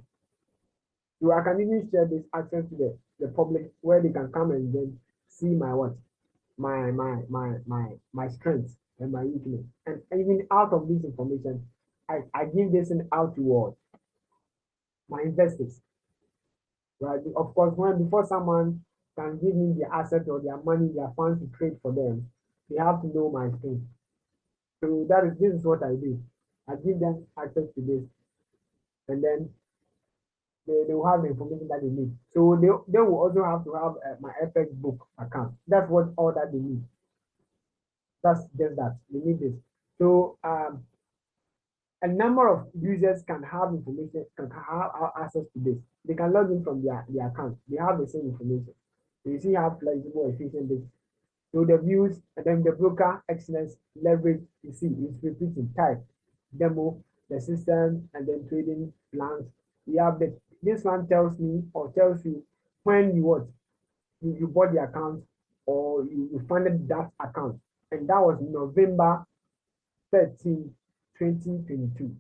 So I can even share this access to the public where they can come and then see my what? My strengths and my weakness. And even out of this information, I give this out to my investors. Right? Of course, before someone can give me their asset or their money, their funds to trade for them, they have to know my strength. So this is what I do. I give them access to this, and then they will have the information that they need. So they will also have to have my Myfxbook account. That's what all that they need. That's just that they need this. So a number of users can have information, can have access to this. They can log in from their account. They have the same information. So you see how flexible, efficient this. So the views and then the broker excellence leverage. You see, it's repeating type, demo, the system, and then trading plans. We have this one tells me or tells you when you bought the account or you funded that account, and that was November 13, 2022.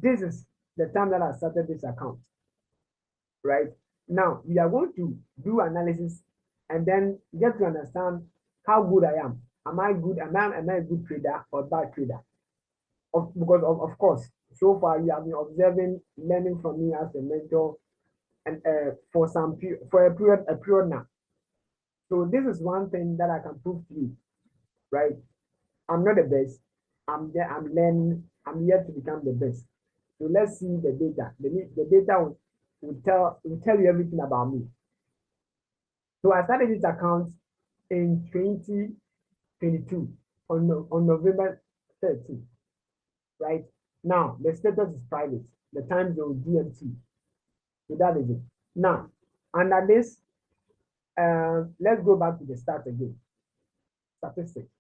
This is the time that I started this account, right? Now we are going to do analysis and then get to understand how good I am. Am I good? Am I a good trader or bad trader? Because of course, so far you have been observing, learning from me as a mentor, and for a period now. So this is one thing that I can prove to you, right? I'm not the best. I'm there. I'm learning. I'm yet to become the best. So let's see the data. The data will tell you everything about me. So I started this account in 2022 on November 13th, right? Now the status is private. The time zone GMT. So that is it. Now under this, let's go back to the start again. Statistics.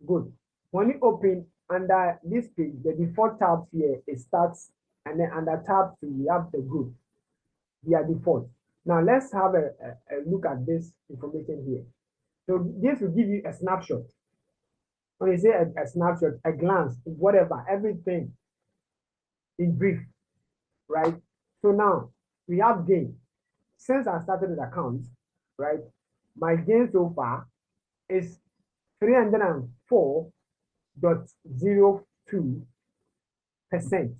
Good. When you open under this page, the default tabs here is stats, and then under tab 2, we have the group. They are default. Now let's have a look at this information here. So this will give you a snapshot. When you say a snapshot, a glance, whatever, everything in brief, right? So now we have gain. Since I started the account, right, my gain so far is 304.02%.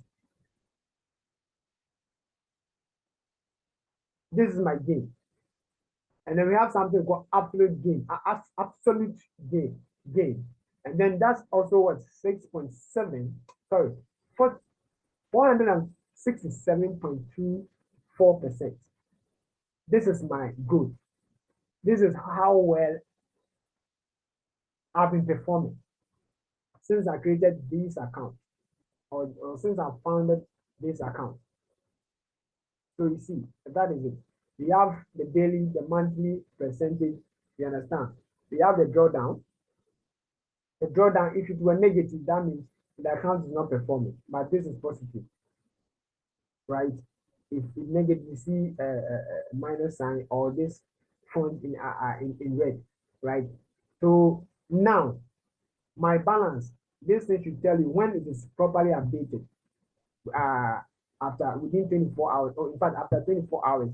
This is my gain. And then we have something called absolute gain, absolute gain. And then that's also what 6.7, sorry, 467.24%. This is my good. This is how well I've been performing since I created this account or since I founded this account. So you see, that is it. We have the daily, the monthly percentage, You understand? We have the drawdown. The drawdown, if it were negative, that means the account is not performing, but this is positive, right? If it negative, you see a minus sign or this font in red, right? So now my balance, this thing should tell you when it is properly updated. After within 24 hours, or in fact after 24 hours,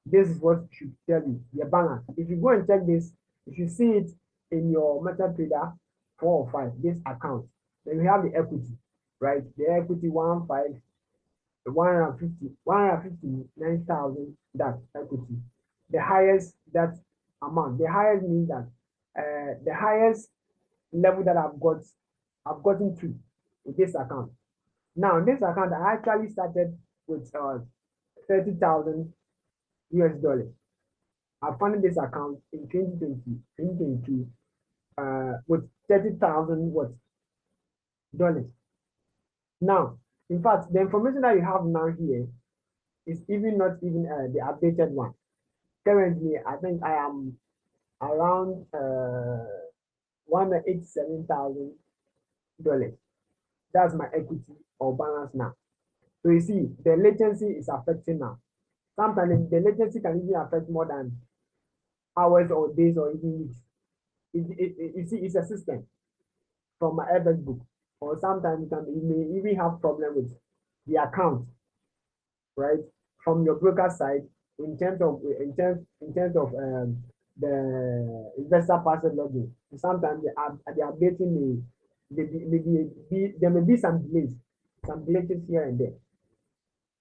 this is what should tell you your balance. If you go and check this, if you see it in your MetaTrader 4 or 5, this account, then we have the equity, right? The equity 159,000, that equity. The highest that amount, the highest means that the highest level that I've gotten to with this account. Now, this account I actually started with 30,000 US dollars. I funded this account in 2022 with 30,000 what dollars. Now, in fact, the information that you have now here is even not even the updated one. Currently, I think I am around $187,000. That's my equity or balance now. So you see, the latency is affecting now. Sometimes the latency can even affect more than hours or days or even weeks. You see, it's a system from my Myfxbook. Or sometimes you may even have problem with the account, right? From your broker side, in terms of the investor password login. Sometimes the updating there may be some delays, some glitches here and there.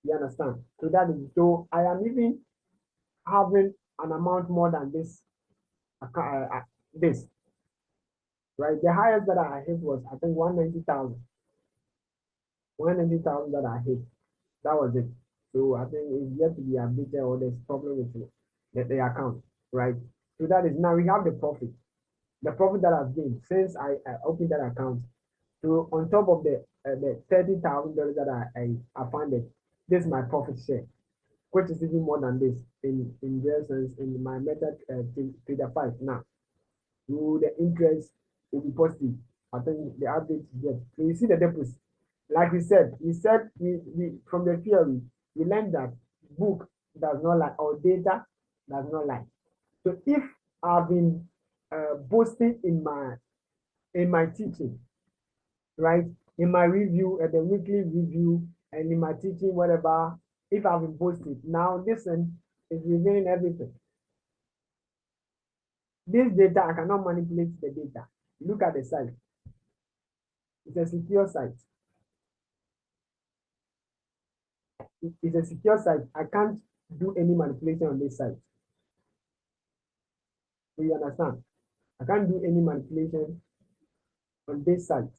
You understand? So that is, so I am even having an amount more than this this, right? The highest that I hit was I think 190,000. 190,000 that I hit. That was it. So I think it's yet to be updated or there's problem with the account, right? So that is, now we have the profit. The profit that I've gained since I opened that account. So on top of the $30,000 that I funded, this is my profit share, which is even more than this in real sense in my method to the 5 now. So the interest will be positive. I think the update is there. So you see the deposit. Like we said, we from the theory, we learned that book does not lie or data does not lie. So if I've been boasting in my teaching, right, in my review, at the weekly review, and in my teaching, whatever, if I've been boasting, now listen, is revealing everything. This data, I cannot manipulate the data. Look at the site. It's a secure site. It's a secure site. I can't do any manipulation on this site. Do you understand? I can't do any manipulation on this site.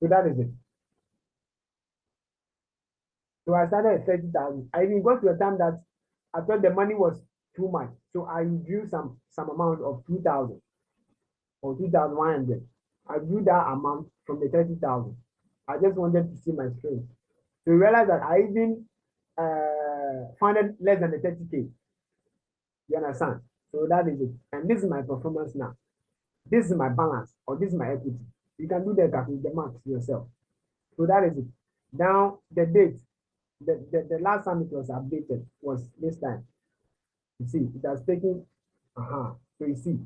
So that is it. So I started at 30,000. I even got to a time that I thought the money was too much. So I drew some amount of 2,000 or 2,100. I drew that amount from the 30,000. I just wanted to see my strength. So you realize that I even funded less than the 30K. You understand? So that is it. And this is my performance now. This is my balance or this is my equity. You can do the math yourself. So that is it. Now the date, the last time it was updated was this time. You see, it has taken, so you see,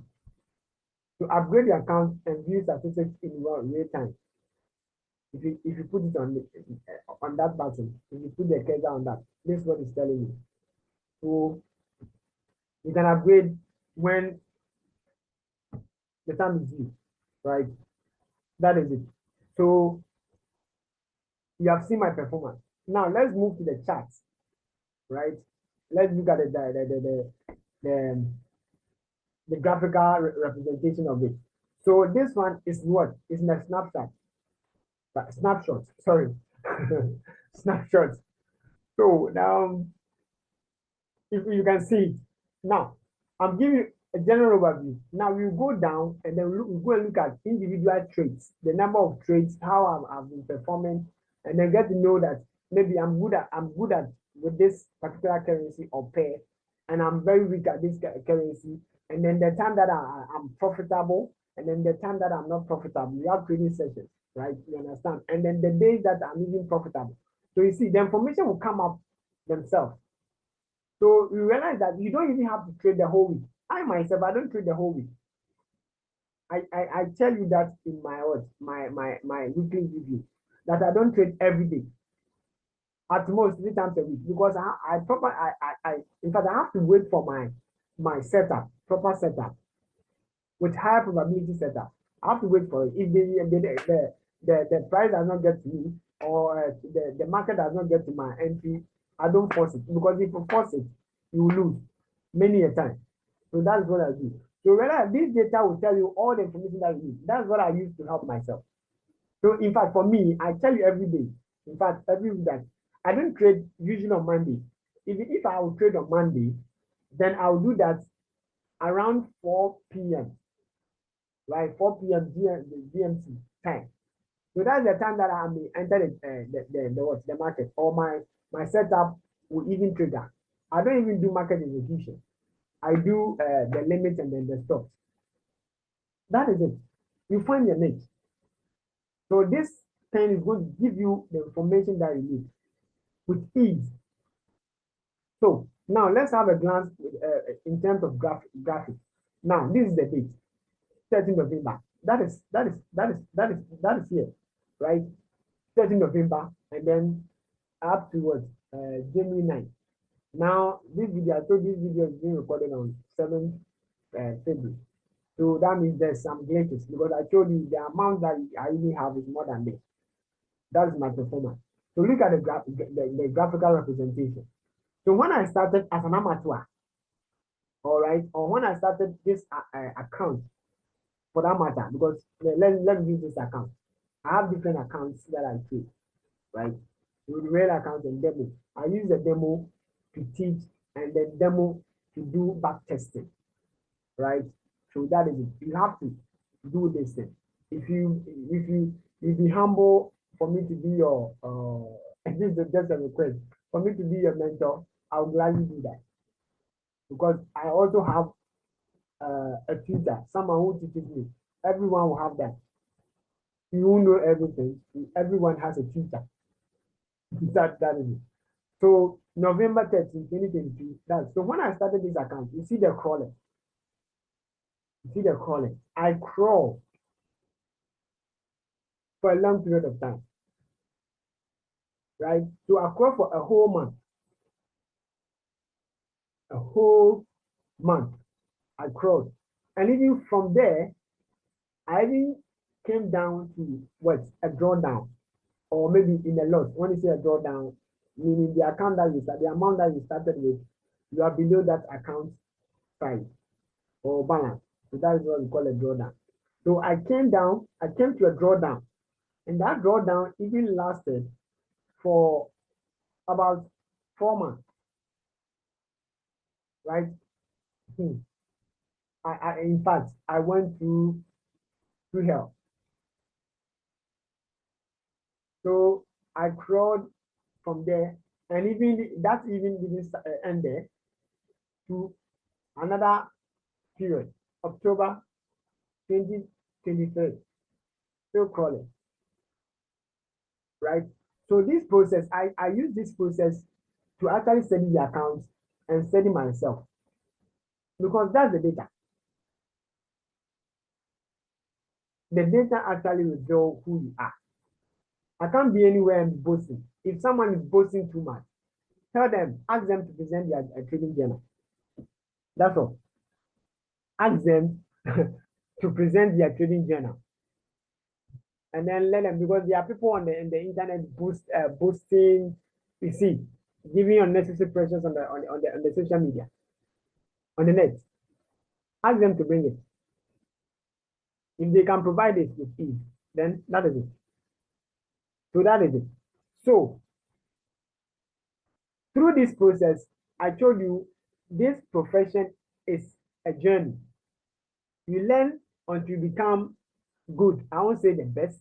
to upgrade your account and view statistics in real time. If you put it on that button, if you put the cursor on that, this is what it's telling you. So you can upgrade when the time is due, right? That is it. So you have seen my performance. Now let's move to the charts, right? Let's look at the graphical representation of it. So this one is what? It's in a snapshot. Snapshot, sorry. Snapshot. So now if you can see it. Now I'm giving you a general overview. Now we go down and then we go and look at individual traits, the number of traits, how I've been performing, and then get to know that maybe I'm good at with this particular currency or pair, and I'm very weak at this currency, and then the time that I'm profitable, and then the time that I'm not profitable, we have trading sessions, right? You understand? And then the days that I'm even profitable. So you see, the information will come up themselves. So you realize that you don't even have to trade the whole week. I myself, I don't trade the whole week. I tell you that in my words, my weekly review, that I don't trade every day, at most 3 times a week, because in fact I have to wait for my setup, proper setup, with high probability setup. I have to wait for it. If the price does not get to me, or the market does not get to my entry, I don't force it, because if you force it, you will lose many a time. So that's what I do. So whether this data will tell you all the information that you need. That's what I use to help myself. So in fact, for me, I tell you every day. In fact, every week that I don't trade usually on Monday. If I will trade on Monday, then I'll do that around 4 p.m. Right, 4 p.m. GMT time. So that's the time that I may enter the market, or my setup will even trigger. I don't even do market execution. I do the limits and then the stops. That is it. You find your niche. So this thing is going to give you the information that you need with ease. So now let's have a glance in terms of graphics. Now this is the date, 13th November. That is here, right? 13th November, and then up towards January 9th. Now this video, I told this video is being recorded on 7th February. So that means there's some glitches, because I told you the amount that I even have is more than this. That is my performance. So look at the graphical representation. So when I started as an amateur, all right, or when I started this account, for that matter, because let's use this account. I have different accounts that I trade, right? With real account and demo. I use the demo to teach, and the demo to do back testing, right? So that is it. You have to do this thing. If you be humble for me to be your this is just a request for me to be your mentor, I will gladly do that, because I also have a tutor, someone who teaches me. Everyone will have that. You won't know everything. Everyone has a tutor. That is it. So November 13, 2022. So when I started this account, you see the crawling. You see the crawling. I crawl for a long period of time. Right? So I crawl for a whole month. A whole month. I crawled. And even from there, I even came down to what? A drawdown. Or maybe in a loss. When you say a drawdown, meaning the account that you start, the amount that you started with, you are below that account size or balance. So that is what we call a drawdown. So I came to a drawdown, and that drawdown even lasted for about 4 months, right? In fact, I went through hell. So I crawled from there, and even that even didn't end there, to another period, October 2023, still crawling, right? So this process, I use this process to actually study the accounts and study myself, because that's the data. The data actually reveal who you are. I can't be anywhere and boasting. If someone is boasting too much, tell them, ask them to present their trading journal. That's all. Ask them to present their trading journal, and then let them, because there are people on the internet boasting. You see, giving unnecessary pressures on the social media, on the net. Ask them to bring it. If they can provide it with ease, then that is it. So that is it. So through this process, I told you this profession is a journey. You learn until you become good. I won't say the best,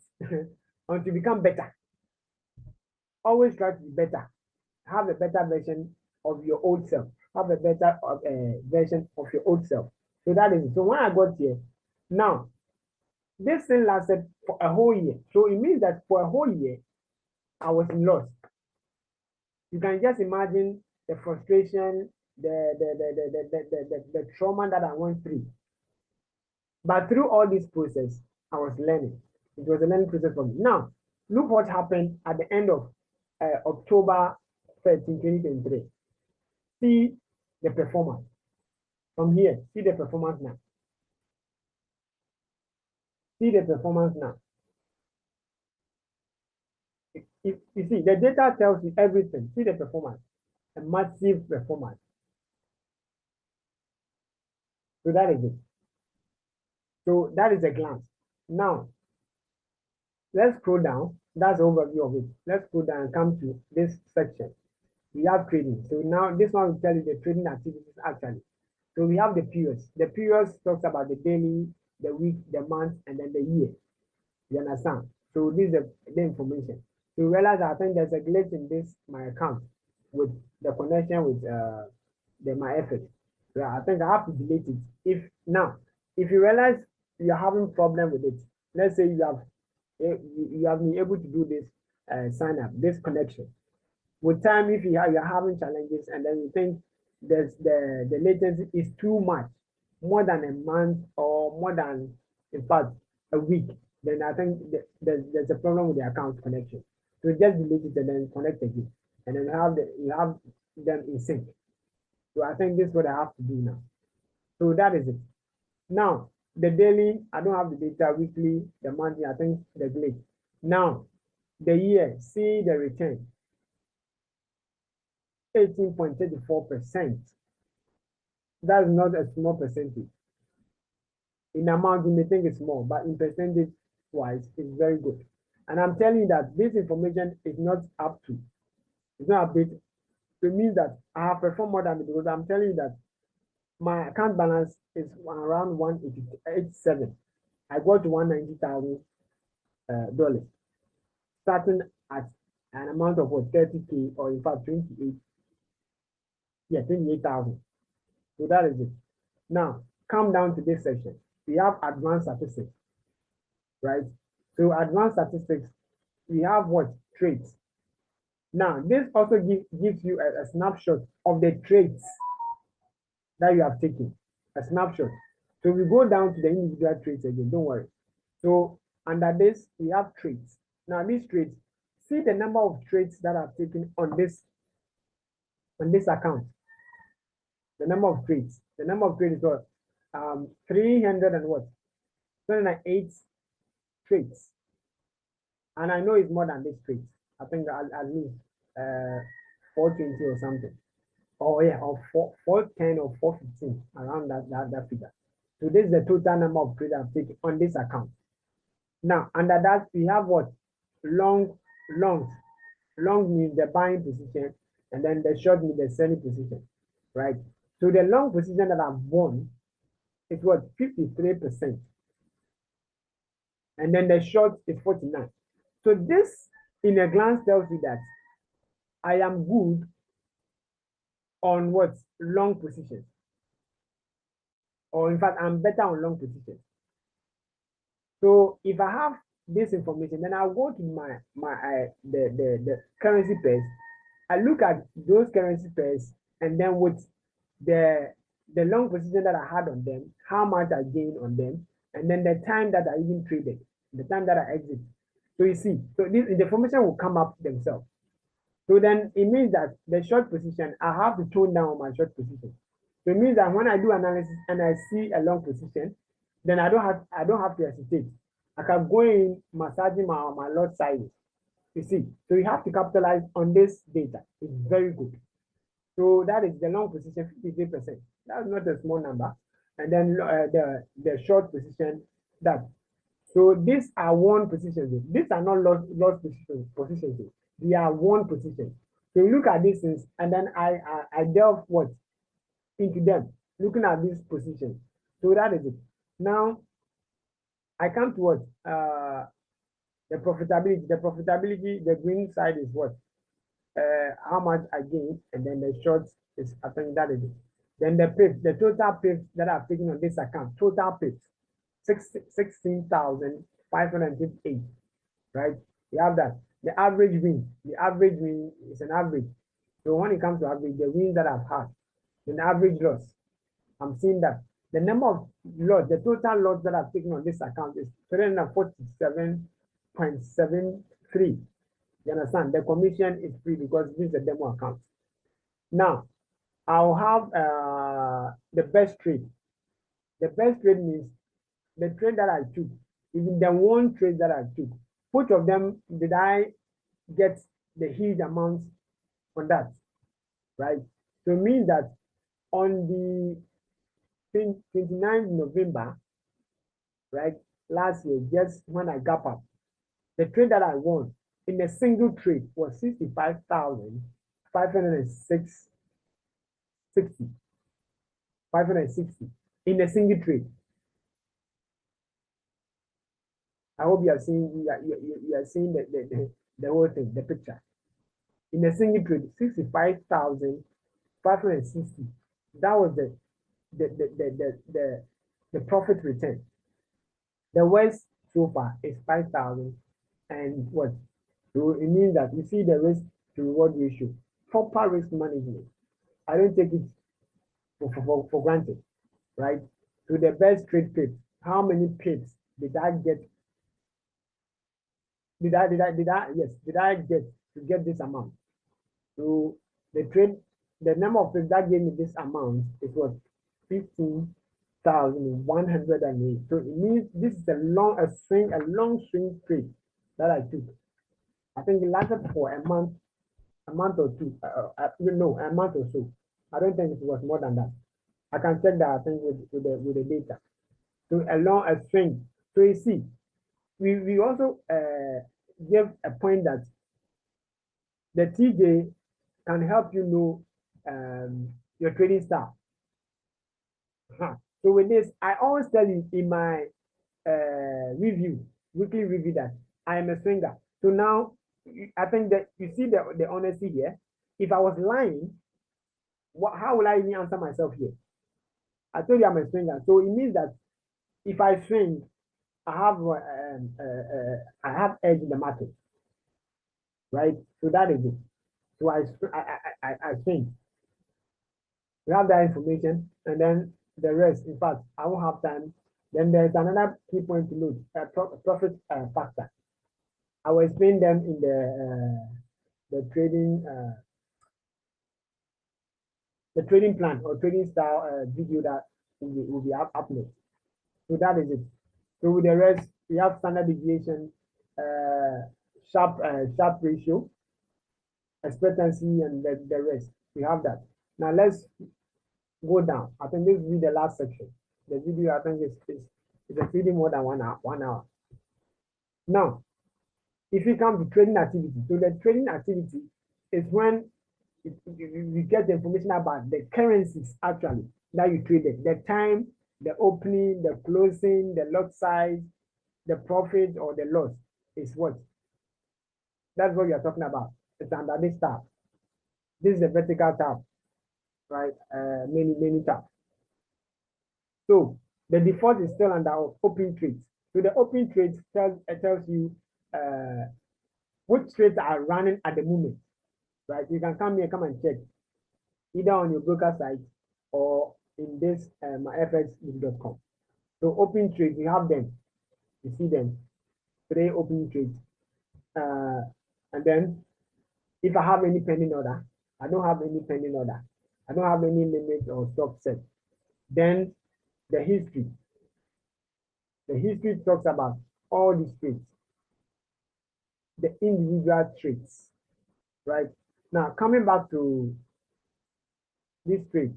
until you become better. Always try to be better. Have a better version of your old self. have a better version of your old self. So that is it. So when I got here, now this thing lasted for a whole year. So it means that for a whole year, I was in loss. You can just imagine the frustration, the trauma that I went through. But through all this process, I was learning. It was a learning process for me. Now, look what happened at the end of October 13, 2023. See the performance. From here, see the performance now. See the performance now. If you see, the data tells you everything. See the performance. A massive performance. So that is it. So that is a glance. Now, let's scroll down. That's the overview of it. Let's scroll down and come to this section. We have trading. So now this one will tell you the trading activities actually. So we have the periods. The periods talks about the daily, the week, the month, and then the year. You understand? So this is the information. So you realize I think there's a glitch in this my account with the connection with the Myfxbook. So I think I have to delete it. If you realize you're having problem with it, let's say you have been able to do this sign up, this connection. With time, if you're having challenges and then you think the latency is too much, more than a month or more than, in fact, a week, then I think there's a problem with the account connection. So just delete it and then connect again, and then you have them in sync. So I think this is what I have to do now. So that is it. Now the daily, I don't have the data. Weekly, the monthly, I think the glitch. Now the year, see the return. 18.34%. That's not a small percentage. In amount, you may think it's small, but in percentage wise, it's very good. And I'm telling you that this information is not up to, it's not updated. So it means that I have performed more than it, because I'm telling you that my account balance is around 187. I got to $190,000, starting at an amount of what, 30K, or in fact 28. Yeah, 28,000. So that is it. Now, come down to this section. We have advanced statistics, right? So advanced statistics, we have what? Traits. Now, this also gives you a snapshot of the traits that you have taken, a snapshot. So we go down to the individual traits again, don't worry. So under this, we have traits. Now these traits, see the number of traits that I've taken on this account. The number of traits. The number of traits is what? 300 and what? 208 traits. And I know it's more than this traits. I think at least 420 or something. Oh yeah, or 410 or 415, around that figure. So this is the total number of trades I've taken on this account. Now under that we have what? Longs. Long means the buying position, and then the short means the selling position, right? So the long position that I've won is what? 53%. And then the short is 49. So this in a glance tells you that I am good on what? Long positions. Or in fact, I'm better on long positions. So if I have this information, then I'll go to the currency pairs. I look at those currency pairs, and then with the long position that I had on them, how much I gained on them, and then the time that I even traded, the time that I exit. So you see, so this the information will come up themselves. So then it means that the short position, I have to tone down my short position. So it means that when I do analysis and I see a long position, then I don't have to hesitate. I can go in massaging my lot sizes. You see, so you have to capitalize on this data. It's very good. So that is the long position, 53%. That's not a small number. And then the short position, that. So these are one positions. These are not lost positions. They are one position. So you look at these things, and then I delve what? Into them, looking at these positions. So that is it. Now I come to what? The profitability. The profitability, the green side is what? How much I gain, and then the short I think that is it. Then the pips, the total pips that I've taken on this account, total pips, 16,558, right? We have that. The average win is an average. So when it comes to average, the wins that I've had, an average loss, I'm seeing that the number of loss, the total loss that I've taken on this account is 347.73. You understand? The commission is free because this is a demo account. Now, I'll have the best trade. The best trade means the trade that I took, even the one trade that I took. Which of them did I get the huge amount on that, right? So it means that on the 29th November, right, last year, just when I got up, the trade that I won in a single trade was 65,506 560 in a single trade. I hope you are seeing you are seeing the whole thing, the picture. In a single trade, 65,560. That was the profit return. The worst so far is 5,000 and what? So it means that you see the risk to reward ratio. Proper risk management. I don't take it for granted, right? So the best trade pips. How many pips did I get? Did I get to get this amount? So the trade, the number of pips that gave me this amount is what? 15,108. So it means this is a long swing trade that I took. I think it lasted for a month or two. No, a month or so. I don't think it was more than that. I can check that. I think with the data. So a swing. So you see, we also give a point that the TJ can help you know your trading style. So with this, I always tell you in my weekly review that I am a swinger. So now I think that you see the honesty here. If I was lying, how will I even answer myself here? I told you I'm a swinger. So it means that if I swing, I have edge in the market, right? So that is it. So I swing. We have that information, and then the rest. In fact, I won't have time. Then there's another key point to note: profit factor. I will explain them in the trading plan or trading style video that will be uploaded. So that is it. So with the rest, we have standard deviation, sharp ratio, expectancy, and the rest. We have that. Now let's go down. I think this will be the last section. The video I think is exceeding more than 1 hour. 1 hour. Now, if you come to trading activity, so the trading activity is when you get the information about the currencies actually that you traded, the time, the opening, the closing, the lot size, the profit or the loss is what? That's what we are talking about. It's under this tab. This is the vertical tab, right? Many tabs. So the default is still under open trades. So the open trades tells you which trades are running at the moment, right? You can come here, come and check either on your broker site or in this myfxbook.com. So open trades, you have them. You see them. 3 open trades. And then if I have any pending order, I don't have any pending order. I don't have any limit or stop set. Then the history. The history talks about all these trades, the individual trades, right? Now coming back to this trade,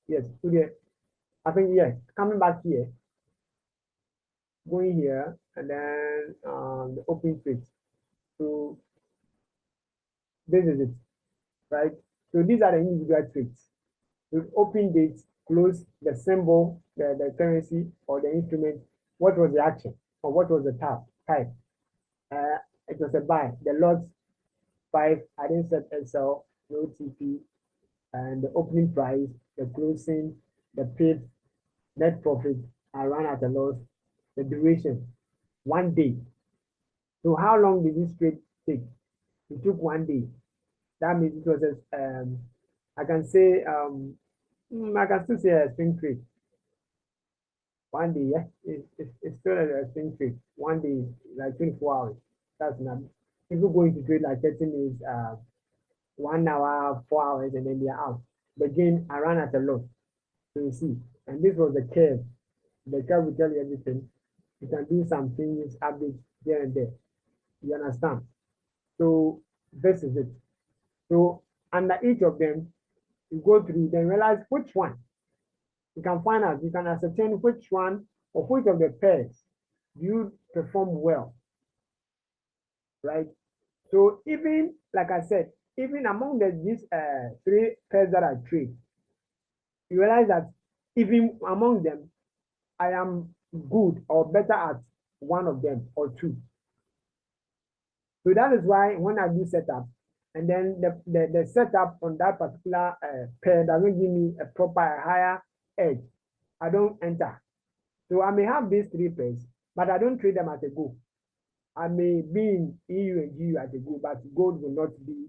yes, I think yes, coming back here, going here, and then the open trades. So this is it, right? So these are the individual trades. With open dates, close, the symbol, the currency or the instrument, what was the action or what was the type? It was a buy. The lots 5, I didn't set SL no TP, and the opening price, the closing, the paid, net profit, I ran at a loss, the duration, 1 day. So how long did this trade take? It took 1 day. That means it was I can say I can still say a swing trade. 1 day, yeah, it's still a swing trade. 1 day, like 24 hours. That's enough. People going to trade like 30 minutes, 1 hour, 4 hours, and then they are out. The game I ran at a loss. So you see, and this was the curve. The curve will tell you everything. You can do some things, updates here and there. You understand? So this is it. So under each of them, you go through, then realize which one. You can find out, you can ascertain which one or which of the pairs you perform well, right? So even, like I said, even among these three pairs that I trade, you realize that even among them, I am good or better at one of them or two. So that is why when I do setup, and then the setup on that particular pair doesn't give me a proper higher edge, I don't enter. So I may have these three pairs, but I don't trade them at a go. I may be in EU and GU at a go, but gold will not be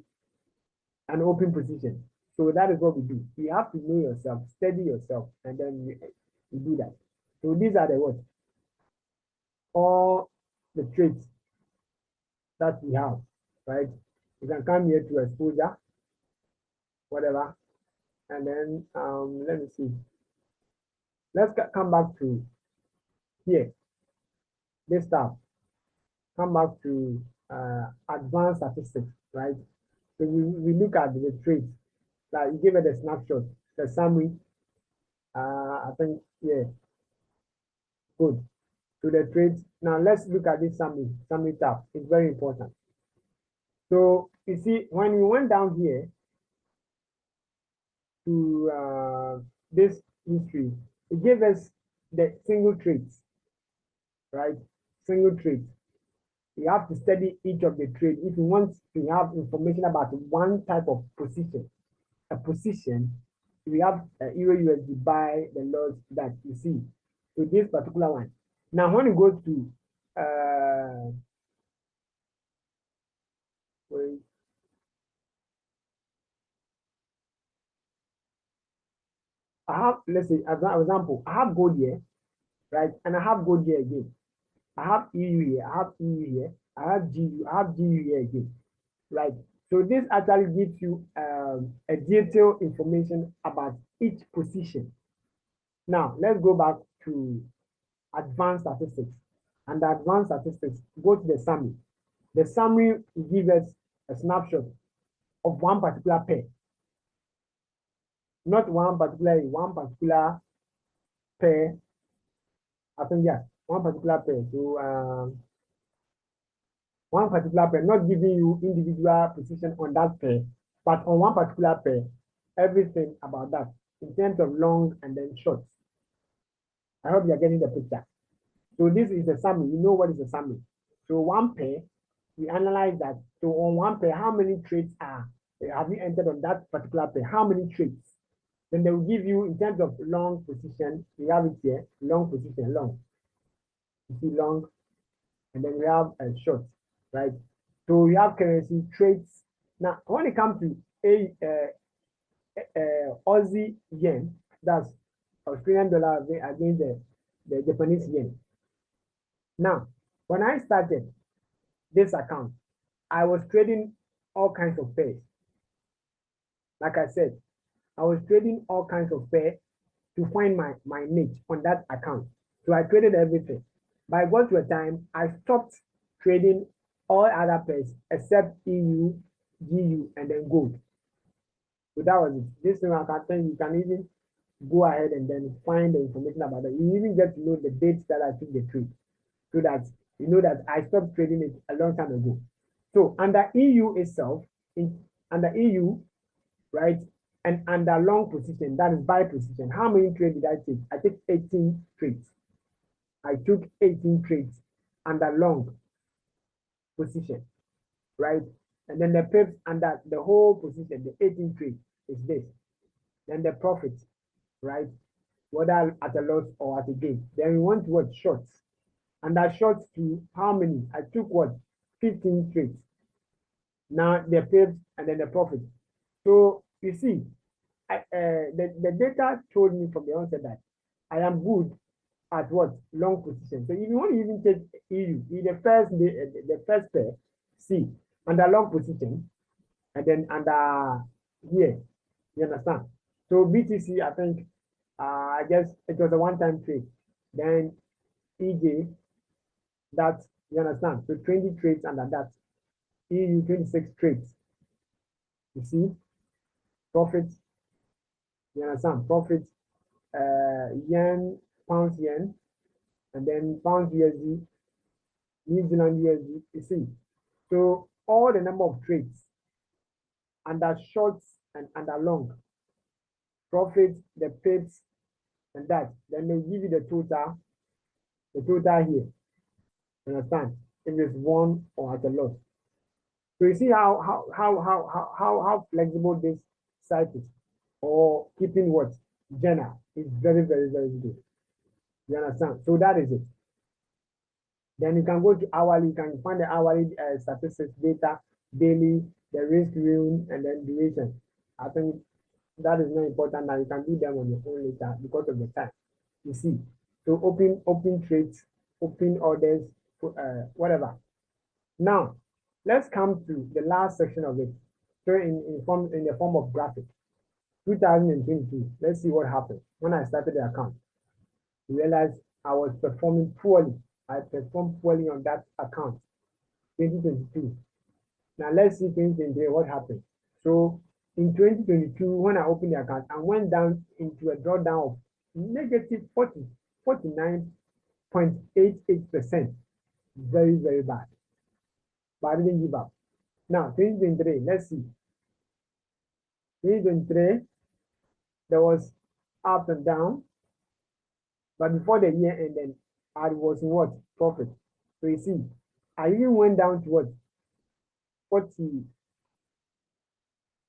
an open position. So that is what we do. You have to know yourself, study yourself, and then you do that. So these are the what? All the traits that we have, right? You can come here to exposure, whatever, and then let me see. Let's come back to here, this tab. Come back to advanced statistics, right? So we look at the traits. Like you give it a snapshot, the summary. I think, yeah, good. So the traits. Now let's look at this summary tab. It's very important. So you see, when we went down here to this history, it gave us the single traits, right? Single traits. You have to study each of the trades if you want to have information about one type of position. A position, we have Euro USD buy the loss that you see. So this particular one. Now when you go to wait, I have, let's say as an example, I have gold here, right? And I have gold here again. I have EU here, I have EU here, I have GU, I have GU here again, right? So this actually gives you a detailed information about each position. Now let's go back to advanced statistics. And the advanced statistics, go to the summary. The summary gives us a snapshot of one particular pair. Not one particular pair. I think, yeah, one particular pair. So one particular pair, not giving you individual position on that pair, but on one particular pair, everything about that in terms of long and then short. I hope you're getting the picture. So this is a summary. You know what is a summary. So one pair, we analyze that. So on one pair, how many trades have you entered on that particular pair? How many trades? Then they will give you in terms of long position. We have it here, long position, long. You see long, and then we have a short, right? So we have currency trades. Now, when it comes to Aussie yen, that's Australian dollar against the Japanese yen. Now, when I started this account, I was trading all kinds of pairs. Like I said, I was trading all kinds of pairs to find my niche on that account. So I traded everything. But I got to a time, I stopped trading all other pairs except EU, GU, and then gold. So that was it. This thing I can tell you can even go ahead and then find the information about it. You even get to know the dates that I took the trade, so that you know that I stopped trading it a long time ago. So under EU itself, under EU, right, and under long position, that is buy position. How many trades did I take? I took 18 trades. I took 18 trades under long position, right? And then the pips under the whole position, the 18 trade is this. Then the profit, right? Whether at a loss or at a gain. Then we want what? Shorts. And that shorts to how many? I took what? 15 trades. Now the pips and then the profit. So you see, the data told me from the onset that I am good at what? Long position. So if you want to even take EU, the first pair, C, under long position, and then under here, you understand? So BTC, I think, I guess it was a one-time trade. Then EJ, that, you understand? So 20 trades under that. EU, 26 trades. You see? Profits, you understand? Profits, yen, pounds yen, and then pounds USD, New Zealand USD, you see. So all the number of trades under shorts and under long, profits, the pips, and that. Then they give you the total here. Understand? If it's won or at a loss. So you see how flexible this site is, or keeping what? Journal is very, very, very good. You understand? So that is it. Then you can go to hourly, you can find the hourly statistics data, daily, the risk rune, and then duration. I think that is not important now. You can do them on your own later because of the time. You see. So open trades, open orders, whatever. Now, let's come to the last section of it. So in the form of graphic. 2022, let's see what happened. When I started the account, I realized I was performing poorly. I performed poorly on that account. 2022. Now let's see 2023, what happened. So in 2022, when I opened the account, I went down into a drawdown of negative 49.88%. Very, very bad. But I didn't give up. Now, 2023, let's see. 2023, there was up and down. But before the year ended, I was in what? Profit. So you see, I even went down to what? 40,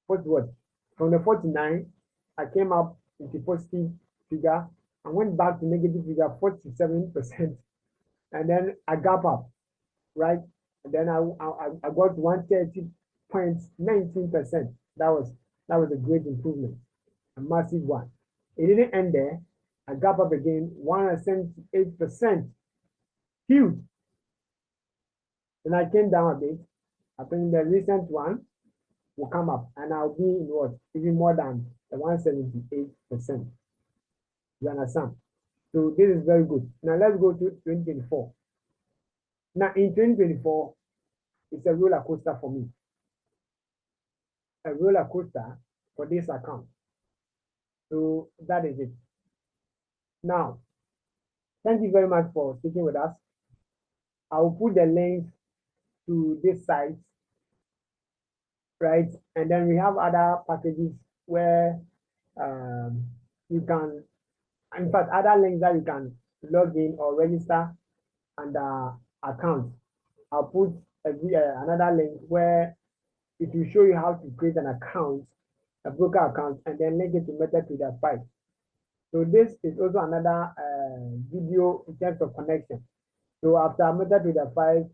what? From the 49, I came up into positive figure. I went back to negative figure 47%. And then I gap up, right? And then I got 130.19%. That was a great improvement, a massive one. It didn't end there. I gap up again, 178%. Huge. And I came down a bit. I think the recent one will come up and I'll be in what? Even more than the 178%. You understand? So this is very good. Now let's go to 2024. Now in 2024, it's a roller coaster for me. A roller coaster for this account. So that is it. Now, thank you very much for sticking with us. I will put the link to this site, right? And then we have other packages where you can, in fact, other links that you can log in or register under account. I'll put another link where it will show you how to create an account, a broker account, and then link it to MetaTrader 5. So this is also another video in terms of connection. So after MetaTrader 5,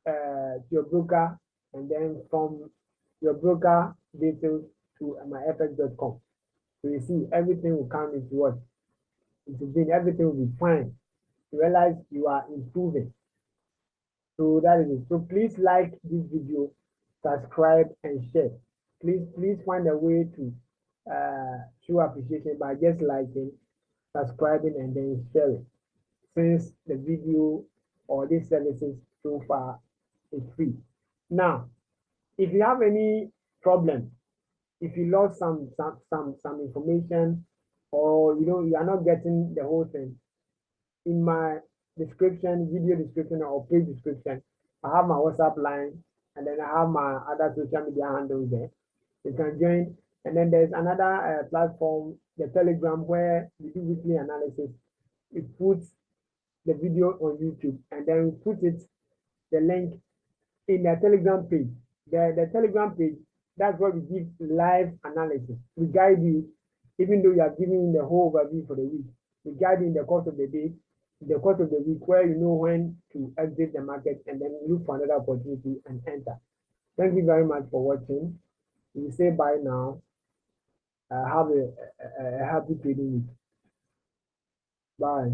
to your broker, and then from your broker details to myfx.com. So you see, everything will come into what? Into being, everything will be fine. You realize you are improving. So that is it. So please like this video, subscribe, and share. Please find a way to show appreciation by just liking, subscribing, and then sharing. Since the video or these services so far is free. Now, if you have any problem, if you lost some information, or you are not getting the whole thing, in my description, video description or page description, I have my WhatsApp line, and then I have my other social media handles there. You can join, and then there's another platform, the Telegram, where we do weekly analysis. It puts the video on YouTube, and then we put the link in the Telegram page. The Telegram page, that's where we give live analysis. We guide you, even though you are giving the whole overview for the week. We guide you in the course of the day, the course of the week, where you know when to exit the market and then look for another opportunity and enter. Thank you very much for watching. We say bye now. Have a happy trading week. Bye.